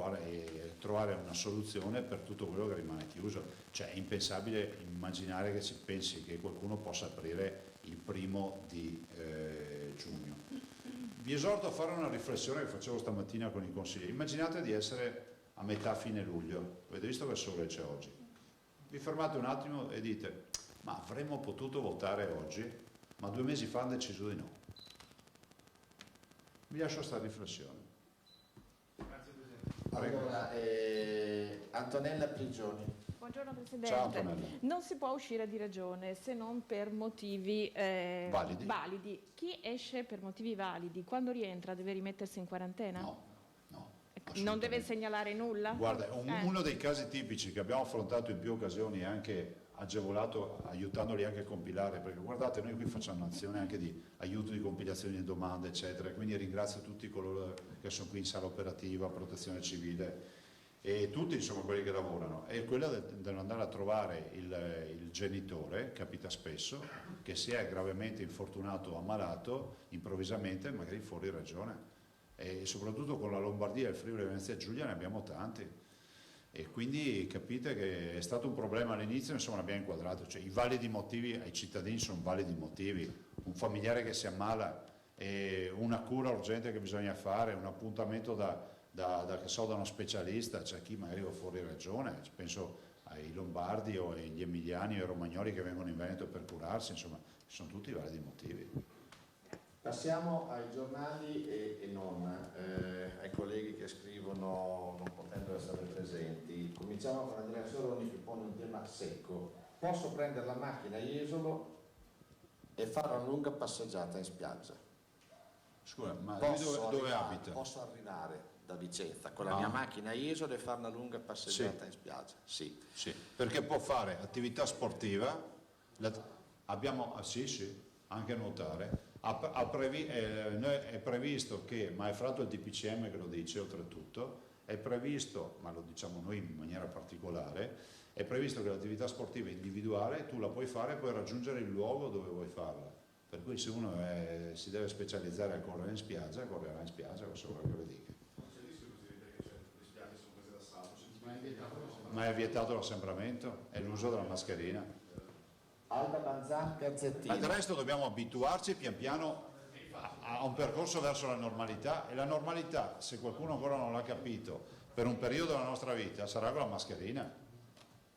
trovare una soluzione per tutto quello che rimane chiuso. Cioè è impensabile immaginare che si pensi che qualcuno possa aprire il 1° di giugno. Vi esorto a fare una riflessione che facevo stamattina con i consiglieri. Immaginate di essere a metà fine luglio, avete visto che sole c'è oggi, vi fermate un attimo e dite ma avremmo potuto votare oggi, ma 2 mesi fa hanno deciso di no. Vi lascio questa riflessione. Grazie Presidente. Allora, Antonella Prigioni. Buongiorno Presidente. Ciao Antonella. Non si può uscire di regione se non per motivi validi. Chi esce per motivi validi, quando rientra deve rimettersi in quarantena? No. Non deve segnalare nulla? Guarda, uno dei casi tipici che abbiamo affrontato in più occasioni e anche agevolato, aiutandoli anche a compilare, perché guardate, noi qui facciamo un'azione anche di aiuto di compilazione di domande, eccetera, quindi ringrazio tutti coloro che sono qui in sala operativa, protezione civile e tutti insomma quelli che lavorano, è quella dell'andare a trovare il genitore, capita spesso, che si è gravemente infortunato o ammalato improvvisamente, magari fuori regione. E soprattutto con la Lombardia e il Friuli Venezia Giulia ne abbiamo tanti e quindi capite che è stato un problema all'inizio, insomma l'abbiamo inquadrato, cioè i validi motivi ai cittadini sono validi motivi, un familiare che si ammala e una cura urgente che bisogna fare, un appuntamento da uno specialista, c'è chi magari va fuori regione, penso ai lombardi o agli emiliani o ai romagnoli che vengono in Veneto per curarsi, insomma sono tutti validi motivi. Passiamo ai giornali e non, ai colleghi che scrivono non potendo essere presenti. Cominciamo con Andrea Soroni che pone un tema secco. Posso prendere la macchina a Jesolo e fare una lunga passeggiata in spiaggia? Scusa, ma dove abita? Posso arrivare da Vicenza con la mia macchina a Jesolo e fare una lunga passeggiata in spiaggia? Sì, perché può fare attività sportiva, anche nuotare. È previsto che, ma è fatto il DPCM che lo dice oltretutto, è previsto, ma lo diciamo noi in maniera particolare, è previsto che l'attività sportiva individuale tu la puoi fare e puoi raggiungere il luogo dove vuoi farla, per cui se uno si deve specializzare a correre in spiaggia, correrà in spiaggia, cosa vuoi che le dica. Ma è vietato l'assembramento e l'uso della mascherina. Alba Banzan, Gazzettino. Ma del resto dobbiamo abituarci pian piano a un percorso verso la normalità e la normalità, se qualcuno ancora non l'ha capito, per un periodo della nostra vita sarà con la mascherina.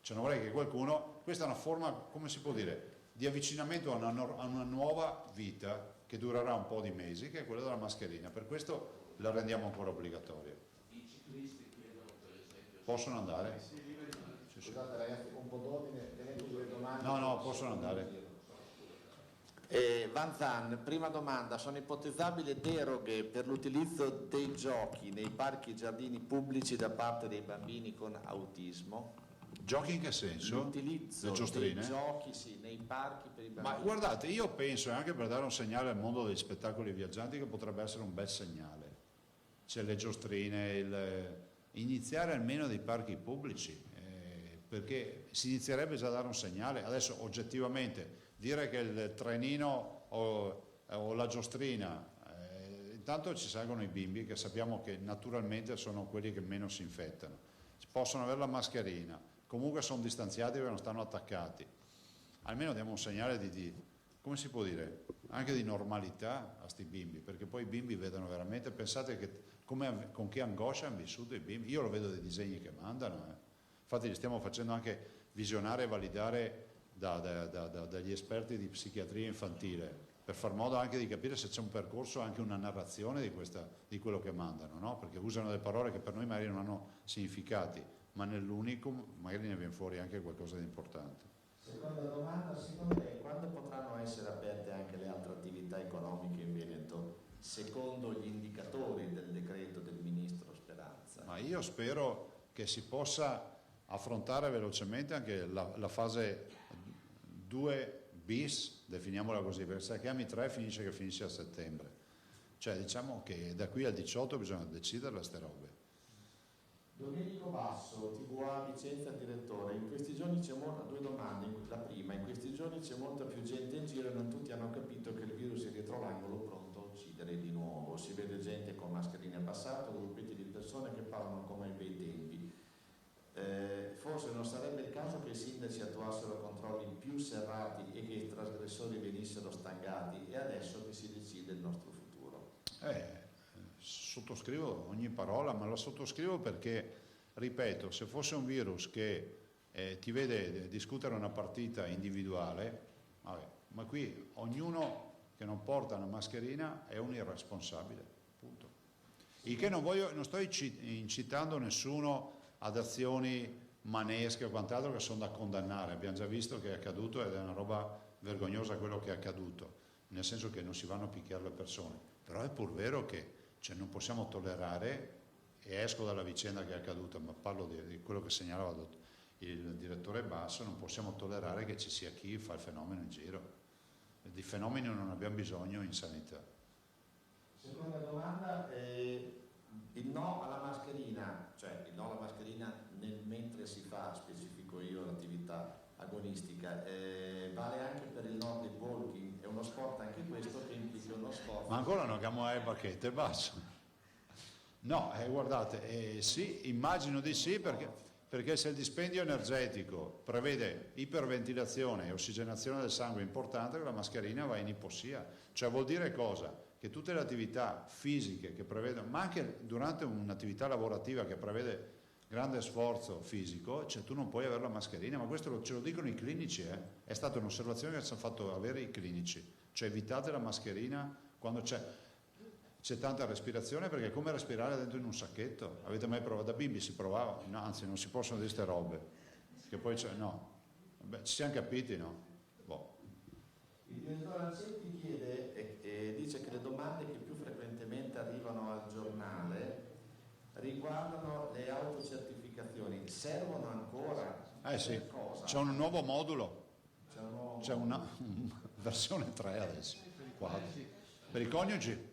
Cioè non vorrei che questa è una forma, come si può dire, di avvicinamento a una nuova vita che durerà un po' di mesi, che è quella della mascherina. Per questo la rendiamo ancora obbligatoria. I ciclisti chiedono per esempio... Possono andare? Scusate ragazzi, un po' d'ordine, tenete due domande. No, possono andare. Van Zan, prima domanda, sono ipotizzabili deroghe per l'utilizzo dei giochi nei parchi e giardini pubblici da parte dei bambini con autismo? Giochi in che senso? L'utilizzo dei giochi nei parchi per i bambini. Ma guardate, io penso, anche per dare un segnale al mondo degli spettacoli viaggianti, che potrebbe essere un bel segnale. C'è le giostrine, iniziare almeno dei parchi pubblici, perché si inizierebbe già a dare un segnale. Adesso oggettivamente dire che il trenino o la giostrina, intanto ci salgono i bimbi, che sappiamo che naturalmente sono quelli che meno si infettano, possono avere la mascherina, comunque sono distanziati perché non stanno attaccati. Almeno diamo un segnale di come si può dire, anche di normalità a sti bimbi, perché poi i bimbi vedono veramente, pensate che con che angoscia hanno vissuto i bimbi. Io lo vedo dai disegni che mandano, infatti li stiamo facendo anche visionare e validare dagli esperti di psichiatria infantile, per far modo anche di capire se c'è un percorso, anche una narrazione di quello che mandano, no? Perché usano delle parole che per noi magari non hanno significati, ma nell'unicum magari ne viene fuori anche qualcosa di importante. Seconda domanda, secondo lei quando potranno essere aperte anche le altre attività economiche in Veneto, secondo gli indicatori del decreto del Ministro Speranza? Ma io spero che si possa affrontare velocemente anche la fase 2 bis, definiamola così, perché se chiami 3 finisce a settembre. Cioè diciamo che da qui al 18 bisogna deciderle queste robe. Domenico Basso, TVA Vicenza, direttore. In questi giorni c'è due domande. La prima, in questi giorni c'è molta più gente in giro e non tutti hanno capito che il virus è dietro l'angolo pronto a uccidere di nuovo. Si vede gente con mascherine abbassate, gruppetti di persone che parlano come ai bei tempi. Forse non sarebbe il caso che i sindaci attuassero controlli più serrati e che i trasgressori venissero stangati, e adesso che si decide il nostro futuro? Sottoscrivo ogni parola, ma la sottoscrivo perché, ripeto, se fosse un virus che ti vede discutere una partita individuale, vabbè, ma qui ognuno che non porta una mascherina è un irresponsabile, punto. Il che non sto incitando nessuno ad azioni manesche o quant'altro che sono da condannare. Abbiamo già visto che è accaduto ed è una roba vergognosa quello che è accaduto, nel senso che non si vanno a picchiare le persone, però è pur vero che non possiamo tollerare, e esco dalla vicenda che è accaduta, ma parlo di quello che segnalava il direttore Basso, non possiamo tollerare che ci sia chi fa il fenomeno in giro. Di fenomeni non abbiamo bisogno in sanità. Seconda domanda, il no alla mascherina, cioè il no alla mascherina mentre si fa, specifico io, l'attività agonistica, vale anche per il no del walking, è uno sport anche questo che implica uno sforzo. Ma ancora non chiamo le bacchette, basta. No, guardate, sì, immagino di sì, perché se il dispendio energetico prevede iperventilazione e ossigenazione del sangue importante, la mascherina va in ipossia. Cioè vuol dire cosa? Che tutte le attività fisiche che prevedono, ma anche durante un'attività lavorativa che prevede grande sforzo fisico, cioè tu non puoi avere la mascherina, ma questo ce lo dicono i clinici, è stata un'osservazione che ci hanno fatto avere i clinici, cioè evitate la mascherina quando c'è tanta respirazione, perché è come respirare dentro in un sacchetto. Avete mai provato? Da bimbi si provava, no, anzi non si possono dire queste robe, che poi no, beh, ci siamo capiti, no? Boh. Il direttore Ansetti chiede e dice che le domande che più frequentemente arrivano al giornale riguardano le autocertificazioni. Servono ancora? Sì, cosa? c'è un nuovo modulo, c'è una versione 3 adesso, 4. Per i coniugi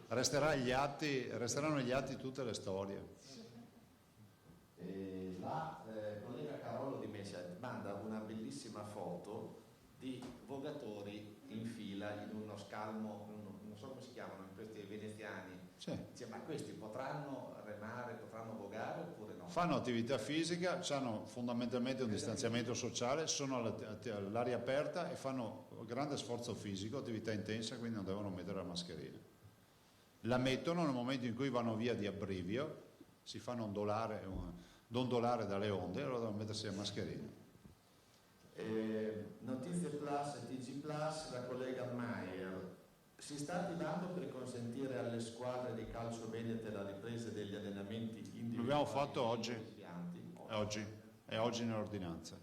resteranno gli atti tutte le storie. La collega Carolo Di Messia manda una bellissima foto di vogatori in fila in uno scalmo, non so come si chiamano, questi veneziani. Sì. Dice, ma questi potranno remare, potranno vogare oppure no? Fanno attività fisica, hanno fondamentalmente un distanziamento sociale, sono all'aria aperta e fanno grande sforzo fisico, attività intensa, quindi non devono mettere la mascherina. La mettono nel momento in cui vanno via di abbrivio, si fanno dondolare dalle onde, allora devono mettersi la mascherina. Notizie Plus e TG Plus, la collega Maier Si sta attivando per consentire alle squadre di calcio venete la ripresa degli allenamenti individuali? L'abbiamo fatto oggi. È oggi nell'ordinanza.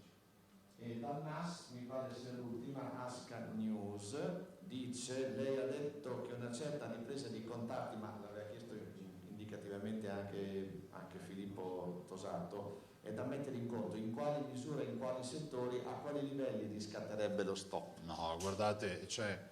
E dal NAS, mi pare sia l'ultima, Asca News, dice: lei ha detto che una certa ripresa di contatti, ma l'aveva chiesto indicativamente anche Filippo Tosato, è da mettere in conto in quali misure, in quali settori, a quali livelli riscatterebbe lo stop? No, guardate,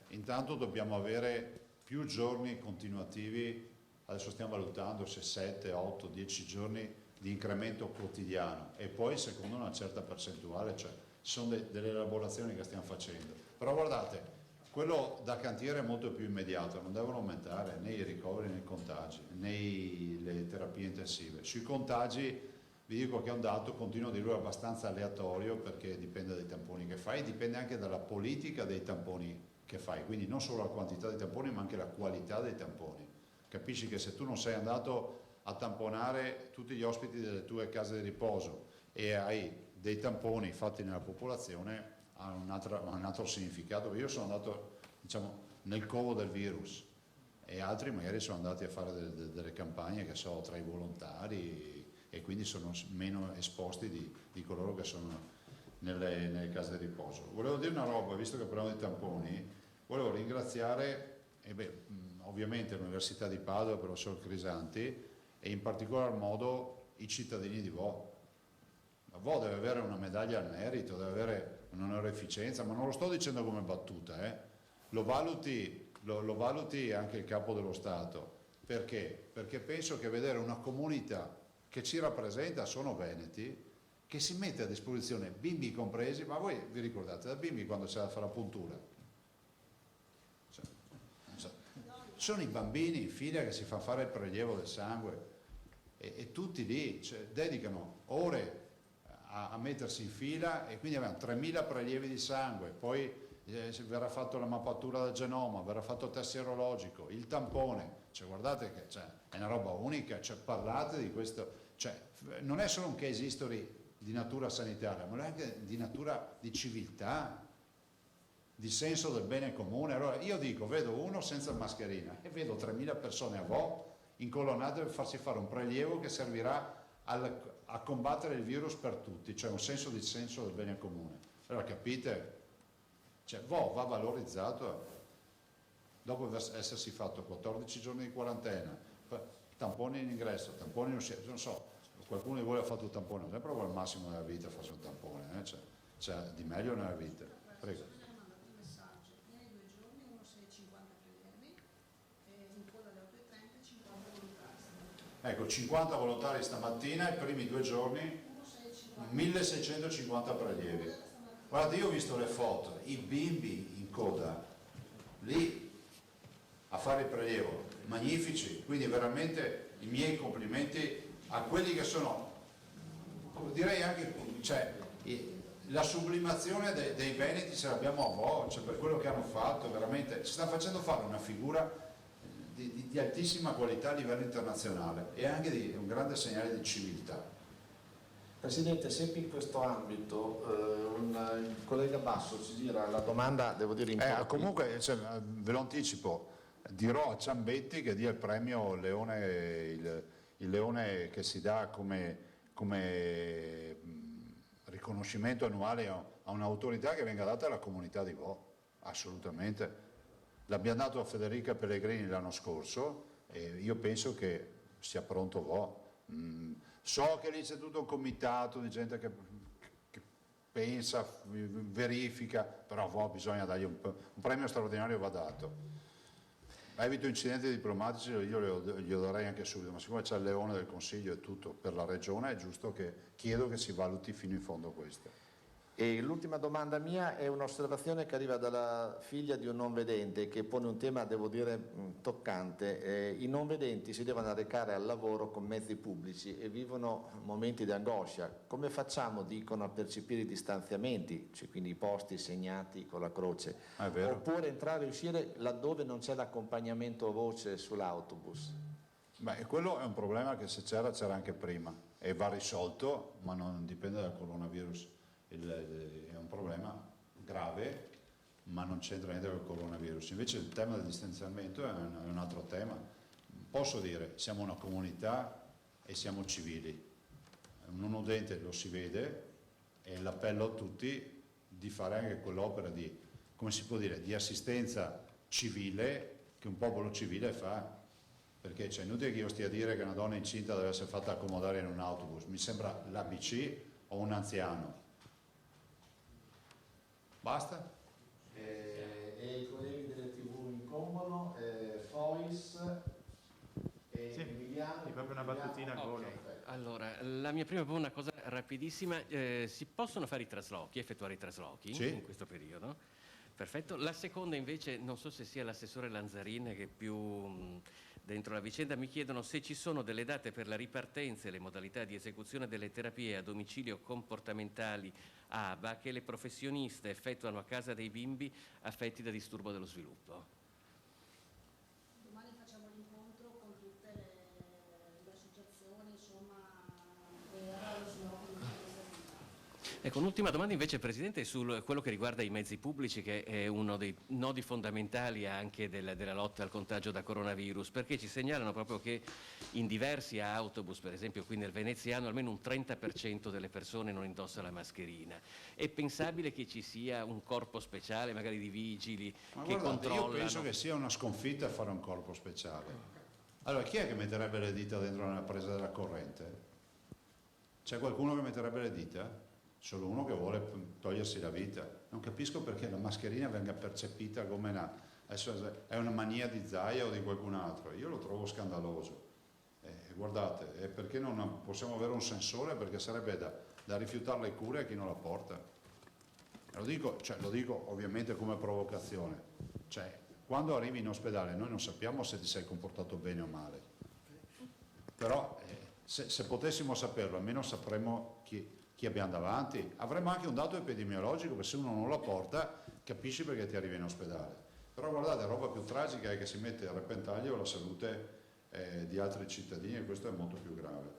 intanto dobbiamo avere più giorni continuativi, adesso stiamo valutando se 7, 8, 10 giorni di incremento quotidiano e poi secondo una certa percentuale, ci sono delle elaborazioni che stiamo facendo. Però guardate, quello da cantiere è molto più immediato, non devono aumentare né i ricoveri né i contagi, né le terapie intensive. Sui contagi vi dico che è un dato, continuo a dirlo, abbastanza aleatorio perché dipende dai tamponi che fai, dipende anche dalla politica dei tamponi che fai, quindi non solo la quantità dei tamponi ma anche la qualità dei tamponi. Capisci che se tu non sei andato a tamponare tutti gli ospiti delle tue case di riposo e hai dei tamponi fatti nella popolazione, ha un altro significato. Io sono andato, diciamo, nel covo del virus e altri magari sono andati a fare delle campagne, che so, tra i volontari e quindi sono meno esposti di coloro che sono nelle case di riposo. Volevo dire una roba, visto che parliamo di tamponi, volevo ringraziare ovviamente l'Università di Padova, il professor Crisanti e in particolar modo i cittadini di Vo. Vo deve avere una medaglia al merito, deve avere un'onorificenza, ma non lo sto dicendo come battuta, lo valuti anche il Capo dello Stato. Perché? Perché penso che vedere una comunità che ci rappresenta, sono veneti, che si mette a disposizione, bimbi compresi, ma voi vi ricordate da bimbi quando c'è da fare la puntura? Sono i bambini in fila che si fanno fare il prelievo del sangue e tutti lì dedicano ore a mettersi in fila e quindi abbiamo 3.000 prelievi di sangue, poi verrà fatto la mappatura del genoma, verrà fatto il test serologico, il tampone, guardate che è una roba unica, parlate di questo, non è solo un case history di natura sanitaria, ma è anche di natura di civiltà, di senso del bene comune. Allora io dico, vedo uno senza mascherina e vedo 3.000 persone a Vo incolonnate per farsi fare un prelievo che servirà a combattere il virus per tutti, un senso del bene comune. Allora capite? Vo va valorizzato dopo essersi fatto 14 giorni di quarantena, tamponi in ingresso, tamponi in uscita, non so, qualcuno di voi ha fatto il tampone, non è proprio al massimo della vita farsi un tampone, c'è di meglio nella vita. Prego. Ecco, 50 volontari stamattina, i primi 2 giorni 1650 prelievi. Guardate, io ho visto le foto, i bimbi in coda lì a fare il prelievo, magnifici, quindi veramente i miei complimenti a quelli che sono, direi anche, la sublimazione dei veneti ce l'abbiamo a Vo, per quello che hanno fatto, veramente, ci sta facendo fare una figura di altissima qualità a livello internazionale e anche di un grande segnale di civiltà. Presidente, sempre in questo ambito, il collega Basso ci dirà la domanda, devo dire in comunque, ve lo anticipo, dirò a Ciambetti che dia il premio Leone, il Leone che si dà come riconoscimento annuale a un'autorità che venga data alla comunità di Vo, assolutamente. L'abbiamo dato a Federica Pellegrini l'anno scorso e io penso che sia pronto Vo. So che lì c'è tutto un comitato di gente che pensa, verifica, però Vo bisogna dargli un premio straordinario, va dato. Evito incidenti diplomatici, io glielo darei anche subito, ma siccome c'è il Leone del Consiglio e tutto per la Regione, è giusto che chiedo che si valuti fino in fondo questo. E l'ultima domanda mia è un'osservazione che arriva dalla figlia di un non vedente che pone un tema, devo dire, toccante. I non vedenti si devono recare al lavoro con mezzi pubblici e vivono momenti di angoscia. Come facciamo, dicono, a percepire i distanziamenti, quindi i posti segnati con la croce? Oppure entrare e uscire laddove non c'è l'accompagnamento a voce sull'autobus? Quello è un problema che se c'era anche prima e va risolto, ma non dipende dal coronavirus. È un problema grave, ma non c'entra niente con il coronavirus. Invece il tema del distanziamento è un altro tema. Posso dire, siamo una comunità e siamo civili. Un udente lo si vede e l'appello a tutti di fare anche quell'opera di, come si può dire, di assistenza civile che un popolo civile fa. Perché c'è inutile che io stia a dire che una donna incinta deve essere fatta accomodare in un autobus. Mi sembra l'ABC o un anziano. Basta? E i colleghi delle TV incombono, Fois e Sì, Emiliano. sì, proprio una battutina a volo. Allora, la mia prima una cosa rapidissima, si possono fare i traslochi, effettuare i traslochi in questo periodo? Perfetto. La seconda invece, non so se sia l'assessore Lanzarin che è più dentro la vicenda, mi chiedono se ci sono delle date per la ripartenza e le modalità di esecuzione delle terapie a domicilio comportamentali ABA che le professioniste effettuano a casa dei bimbi affetti da disturbo dello sviluppo. Domani facciamo l'incontro con tutte le associazioni, insomma, per lo sviluppo. Ecco, un'ultima domanda invece, Presidente, su quello che riguarda i mezzi pubblici, che è uno dei nodi fondamentali anche della lotta al contagio da coronavirus, perché ci segnalano proprio che in diversi autobus, per esempio qui nel veneziano, almeno un 30% delle persone non indossa la mascherina. È pensabile che ci sia un corpo speciale, magari di vigili, che controllano? Io penso che sia una sconfitta fare un corpo speciale. Allora, chi è che metterebbe le dita dentro nella presa della corrente? C'è qualcuno che metterebbe le dita? Solo uno che vuole togliersi la vita. Non capisco perché la mascherina venga percepita come è una mania di Zaia o di qualcun altro. Io lo trovo scandaloso. Guardate, perché non possiamo avere un sensore? Perché sarebbe da rifiutare le cure a chi non la porta. Lo dico ovviamente come provocazione. Quando arrivi in ospedale noi non sappiamo se ti sei comportato bene o male. Però se potessimo saperlo, almeno sapremmo chi abbiamo davanti. Avremo anche un dato epidemiologico, perché se uno non la porta capisci perché ti arrivi in ospedale. Però guardate, la roba più tragica è che si mette a repentaglio la salute di altri cittadini e questo è molto più grave.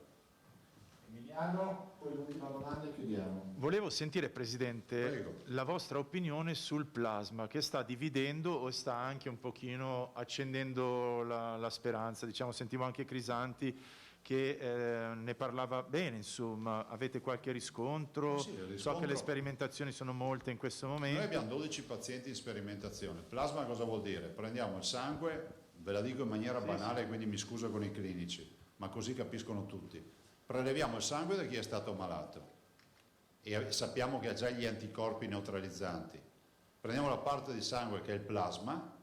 Emiliano, poi l'ultima domanda e chiudiamo. Volevo sentire, Presidente, Prego. la vostra opinione sul plasma, che sta dividendo o sta anche un pochino accendendo la speranza. Diciamo, sentivo anche Crisanti che ne parlava bene, insomma. Avete qualche riscontro? Sì, So che le sperimentazioni sono molte in questo momento. Noi abbiamo 12 pazienti in sperimentazione. Plasma cosa vuol dire? Prendiamo il sangue, ve la dico in maniera banale, quindi mi scuso con i clinici, ma così capiscono tutti. Preleviamo il sangue da chi è stato malato e sappiamo che ha già gli anticorpi neutralizzanti. Prendiamo la parte di sangue che è il plasma,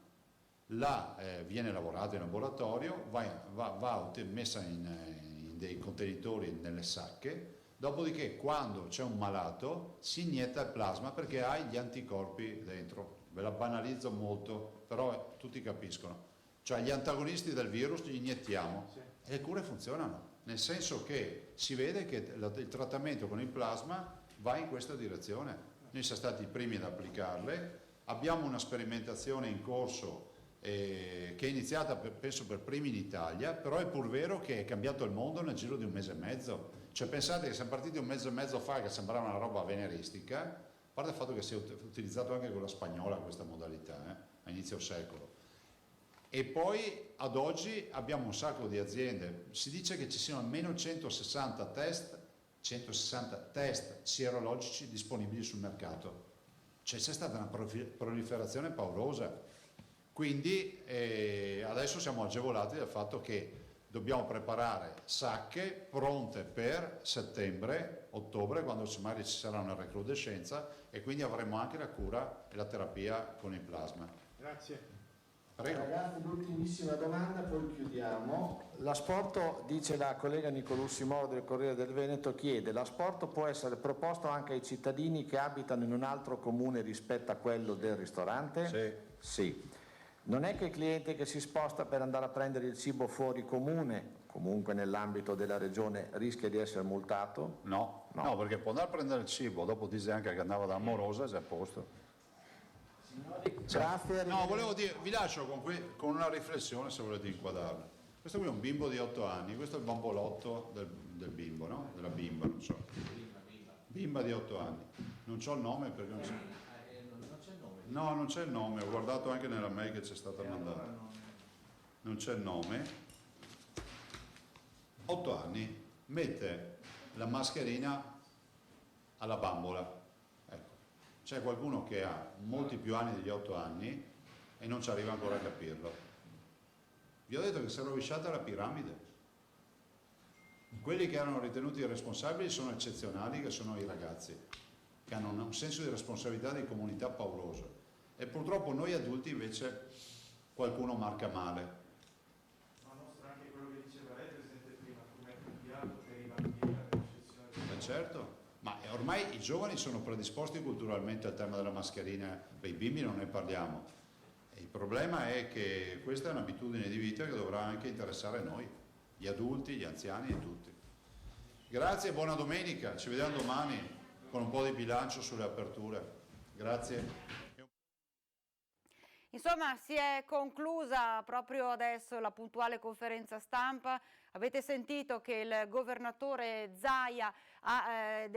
viene lavorato in laboratorio, va messa in dei contenitori, nelle sacche, dopodiché quando c'è un malato si inietta il plasma perché ha gli anticorpi dentro. Ve la banalizzo molto, però tutti capiscono. Cioè gli antagonisti del virus li iniettiamo e le cure funzionano, nel senso che si vede che il trattamento con il plasma va in questa direzione. Noi siamo stati i primi ad applicarle, abbiamo una sperimentazione in corso che è iniziata penso per primi in Italia, però è pur vero che è cambiato il mondo nel giro di un mese e mezzo. Cioè pensate che siamo partiti un mese e mezzo fa che sembrava una roba veneristica, a parte il fatto che si è utilizzato anche con la spagnola questa modalità, a inizio secolo. E poi ad oggi abbiamo un sacco di aziende, si dice che ci siano almeno 160 test sierologici disponibili sul mercato. Cioè c'è stata una proliferazione paurosa. Quindi adesso siamo agevolati dal fatto che dobbiamo preparare sacche pronte per settembre, ottobre, quando magari ci sarà una recrudescenza e quindi avremo anche la cura e la terapia con il plasma. Grazie. Prego. Ragazzi, l'ultimissima domanda, poi chiudiamo. L'asporto, dice la collega Nicolussi Moro del Corriere del Veneto, chiede: l'asporto può essere proposto anche ai cittadini che abitano in un altro comune rispetto a quello del ristorante? Sì. Non è che il cliente che si sposta per andare a prendere il cibo fuori comune, comunque nell'ambito della regione, rischia di essere multato? No, perché può andare a prendere il cibo, dopo dice anche che andava da Amorosa e già a posto. Grazie. No, volevo dire, vi lascio con una riflessione se volete inquadrarla. Questo qui è un bimbo di 8 anni, questo è il bambolotto del bimbo, no? Della bimba, non so. Bimba di 8 anni. Non c'ho il nome perché non c'è. No, non c'è il nome, ho guardato anche nella mail che ci è stata mandata. Non c'è il nome. 8 anni, mette la mascherina alla bambola. Ecco. C'è qualcuno che ha molti più anni degli 8 anni e non ci arriva ancora a capirlo. Vi ho detto che si è rovesciata la piramide. Quelli che erano ritenuti responsabili sono eccezionali, che sono i ragazzi, che hanno un senso di responsabilità di comunità pauroso. E purtroppo noi adulti invece qualcuno marca male. Ma mostra anche quello che diceva lei, Presidente, prima, come è cambiato per i bambini la percezione. Certo, ma ormai i giovani sono predisposti culturalmente al tema della mascherina, per i bimbi non ne parliamo. E il problema è che questa è un'abitudine di vita che dovrà anche interessare noi, gli adulti, gli anziani e tutti. Grazie e buona domenica, ci vediamo domani con un po' di bilancio sulle aperture. Grazie. Insomma, si è conclusa proprio adesso la puntuale conferenza stampa. Avete sentito che il governatore Zaia ha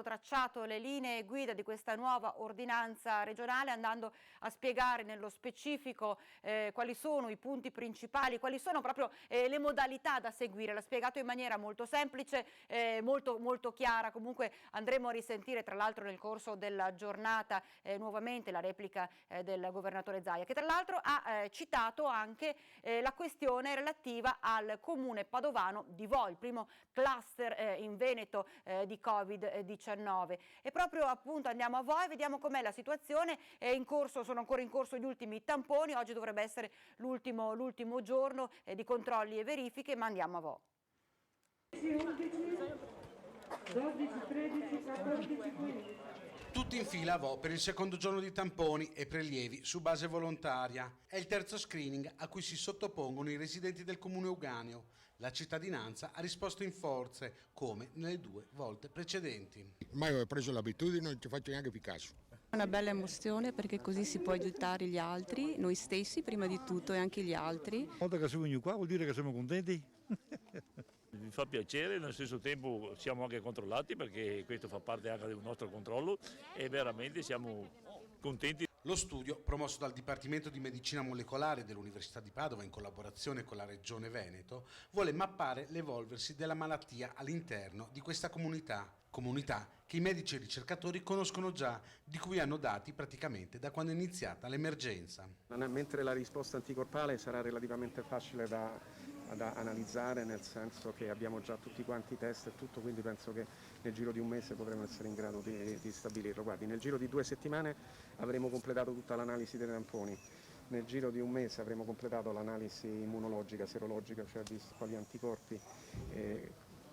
tracciato le linee guida di questa nuova ordinanza regionale, andando a spiegare nello specifico quali sono i punti principali, quali sono proprio le modalità da seguire. L'ha spiegato in maniera molto semplice, molto chiara. Comunque andremo a risentire tra l'altro nel corso della giornata nuovamente la replica del governatore Zaia, che tra l'altro ha citato anche la questione relativa al comune padovano di Vo, il primo cluster in Veneto di Covid-19. E proprio appunto andiamo a Vo e vediamo com'è la situazione. È in corso, sono ancora in corso gli ultimi tamponi, oggi dovrebbe essere l'ultimo giorno di controlli e verifiche, ma andiamo a Vo. 11, 12, 13, 14, 15. Tutti in fila a Vo per il secondo giorno di tamponi e prelievi su base volontaria. È il terzo screening a cui si sottopongono i residenti del comune Euganeo. La cittadinanza ha risposto in forze, come nelle 2 volte precedenti. Ormai ho preso l'abitudine, non ci faccio neanche più caso. È una bella emozione perché così si può aiutare gli altri, noi stessi prima di tutto e anche gli altri. Una volta che siamo venuti qua vuol dire che siamo contenti. Mi fa piacere, nello stesso tempo siamo anche controllati perché questo fa parte anche del nostro controllo e veramente siamo contenti. Lo studio, promosso dal Dipartimento di Medicina Molecolare dell'Università di Padova in collaborazione con la Regione Veneto, vuole mappare l'evolversi della malattia all'interno di questa comunità che i medici e ricercatori conoscono già, di cui hanno dati praticamente da quando è iniziata l'emergenza. Mentre la risposta anticorpale sarà relativamente facile da analizzare, nel senso che abbiamo già tutti quanti i test e tutto, quindi penso che nel giro di un mese potremo essere in grado di stabilirlo. Guardi, nel giro di 2 settimane avremo completato tutta l'analisi dei tamponi, nel giro di un mese avremo completato l'analisi immunologica, serologica, cioè visto quali anticorpi,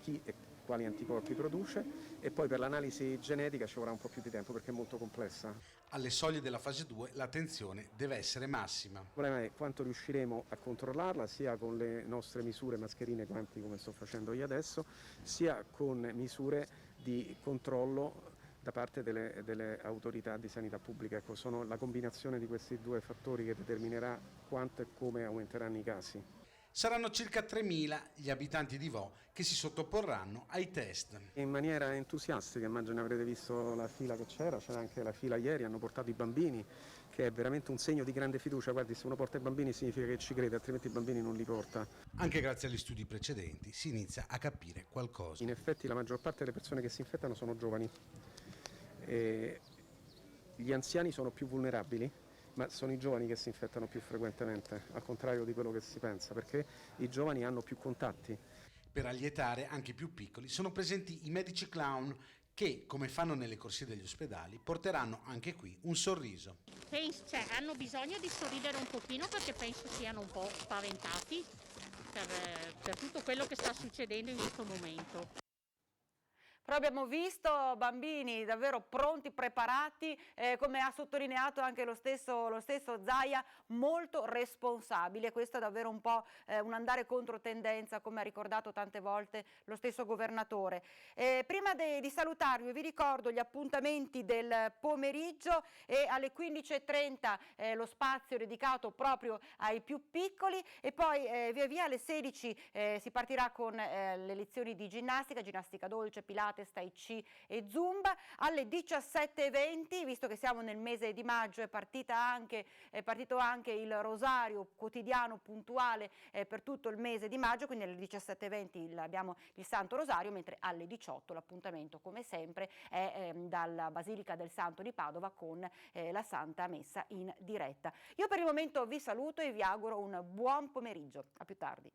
chi e quali anticorpi produce, e poi per l'analisi genetica ci vorrà un po' più di tempo perché è molto complessa. Alle soglie della fase 2 l'attenzione deve essere massima. Il problema è quanto riusciremo a controllarla, sia con le nostre misure mascherine quanti come sto facendo io adesso, sia con misure di controllo da parte delle autorità di sanità pubblica. Ecco, sono la combinazione di questi 2 fattori che determinerà quanto e come aumenteranno i casi. Saranno circa 3.000 gli abitanti di Vo che si sottoporranno ai test. In maniera entusiastica, immagino avrete visto la fila che c'era anche la fila ieri, hanno portato i bambini, che è veramente un segno di grande fiducia. Guardi, se uno porta i bambini significa che ci crede, altrimenti i bambini non li porta. Anche grazie agli studi precedenti si inizia a capire qualcosa. In effetti la maggior parte delle persone che si infettano sono giovani. Gli anziani sono più vulnerabili, ma sono i giovani che si infettano più frequentemente, al contrario di quello che si pensa, perché i giovani hanno più contatti. Per allietare anche i più piccoli sono presenti i medici clown che, come fanno nelle corsie degli ospedali, porteranno anche qui un sorriso. Hanno bisogno di sorridere un pochino perché penso siano un po' spaventati per tutto quello che sta succedendo in questo momento. Però abbiamo visto bambini davvero pronti, preparati, come ha sottolineato anche lo stesso Zaia, molto responsabile. Questo è davvero un po' un andare contro tendenza, come ha ricordato tante volte lo stesso governatore. Prima di salutarvi vi ricordo gli appuntamenti del pomeriggio, e alle 15:30 lo spazio dedicato proprio ai più piccoli, e poi via via alle 16 si partirà con le lezioni di ginnastica dolce, Pilates, Pilates, Tai Chi e Zumba. Alle 17:20, visto che siamo nel mese di maggio, è partito anche il rosario quotidiano puntuale per tutto il mese di maggio, quindi alle 17:20 abbiamo il Santo Rosario, mentre alle 18 l'appuntamento come sempre è dalla Basilica del Santo di Padova con la Santa Messa in diretta. Io per il momento vi saluto e vi auguro un buon pomeriggio. A più tardi.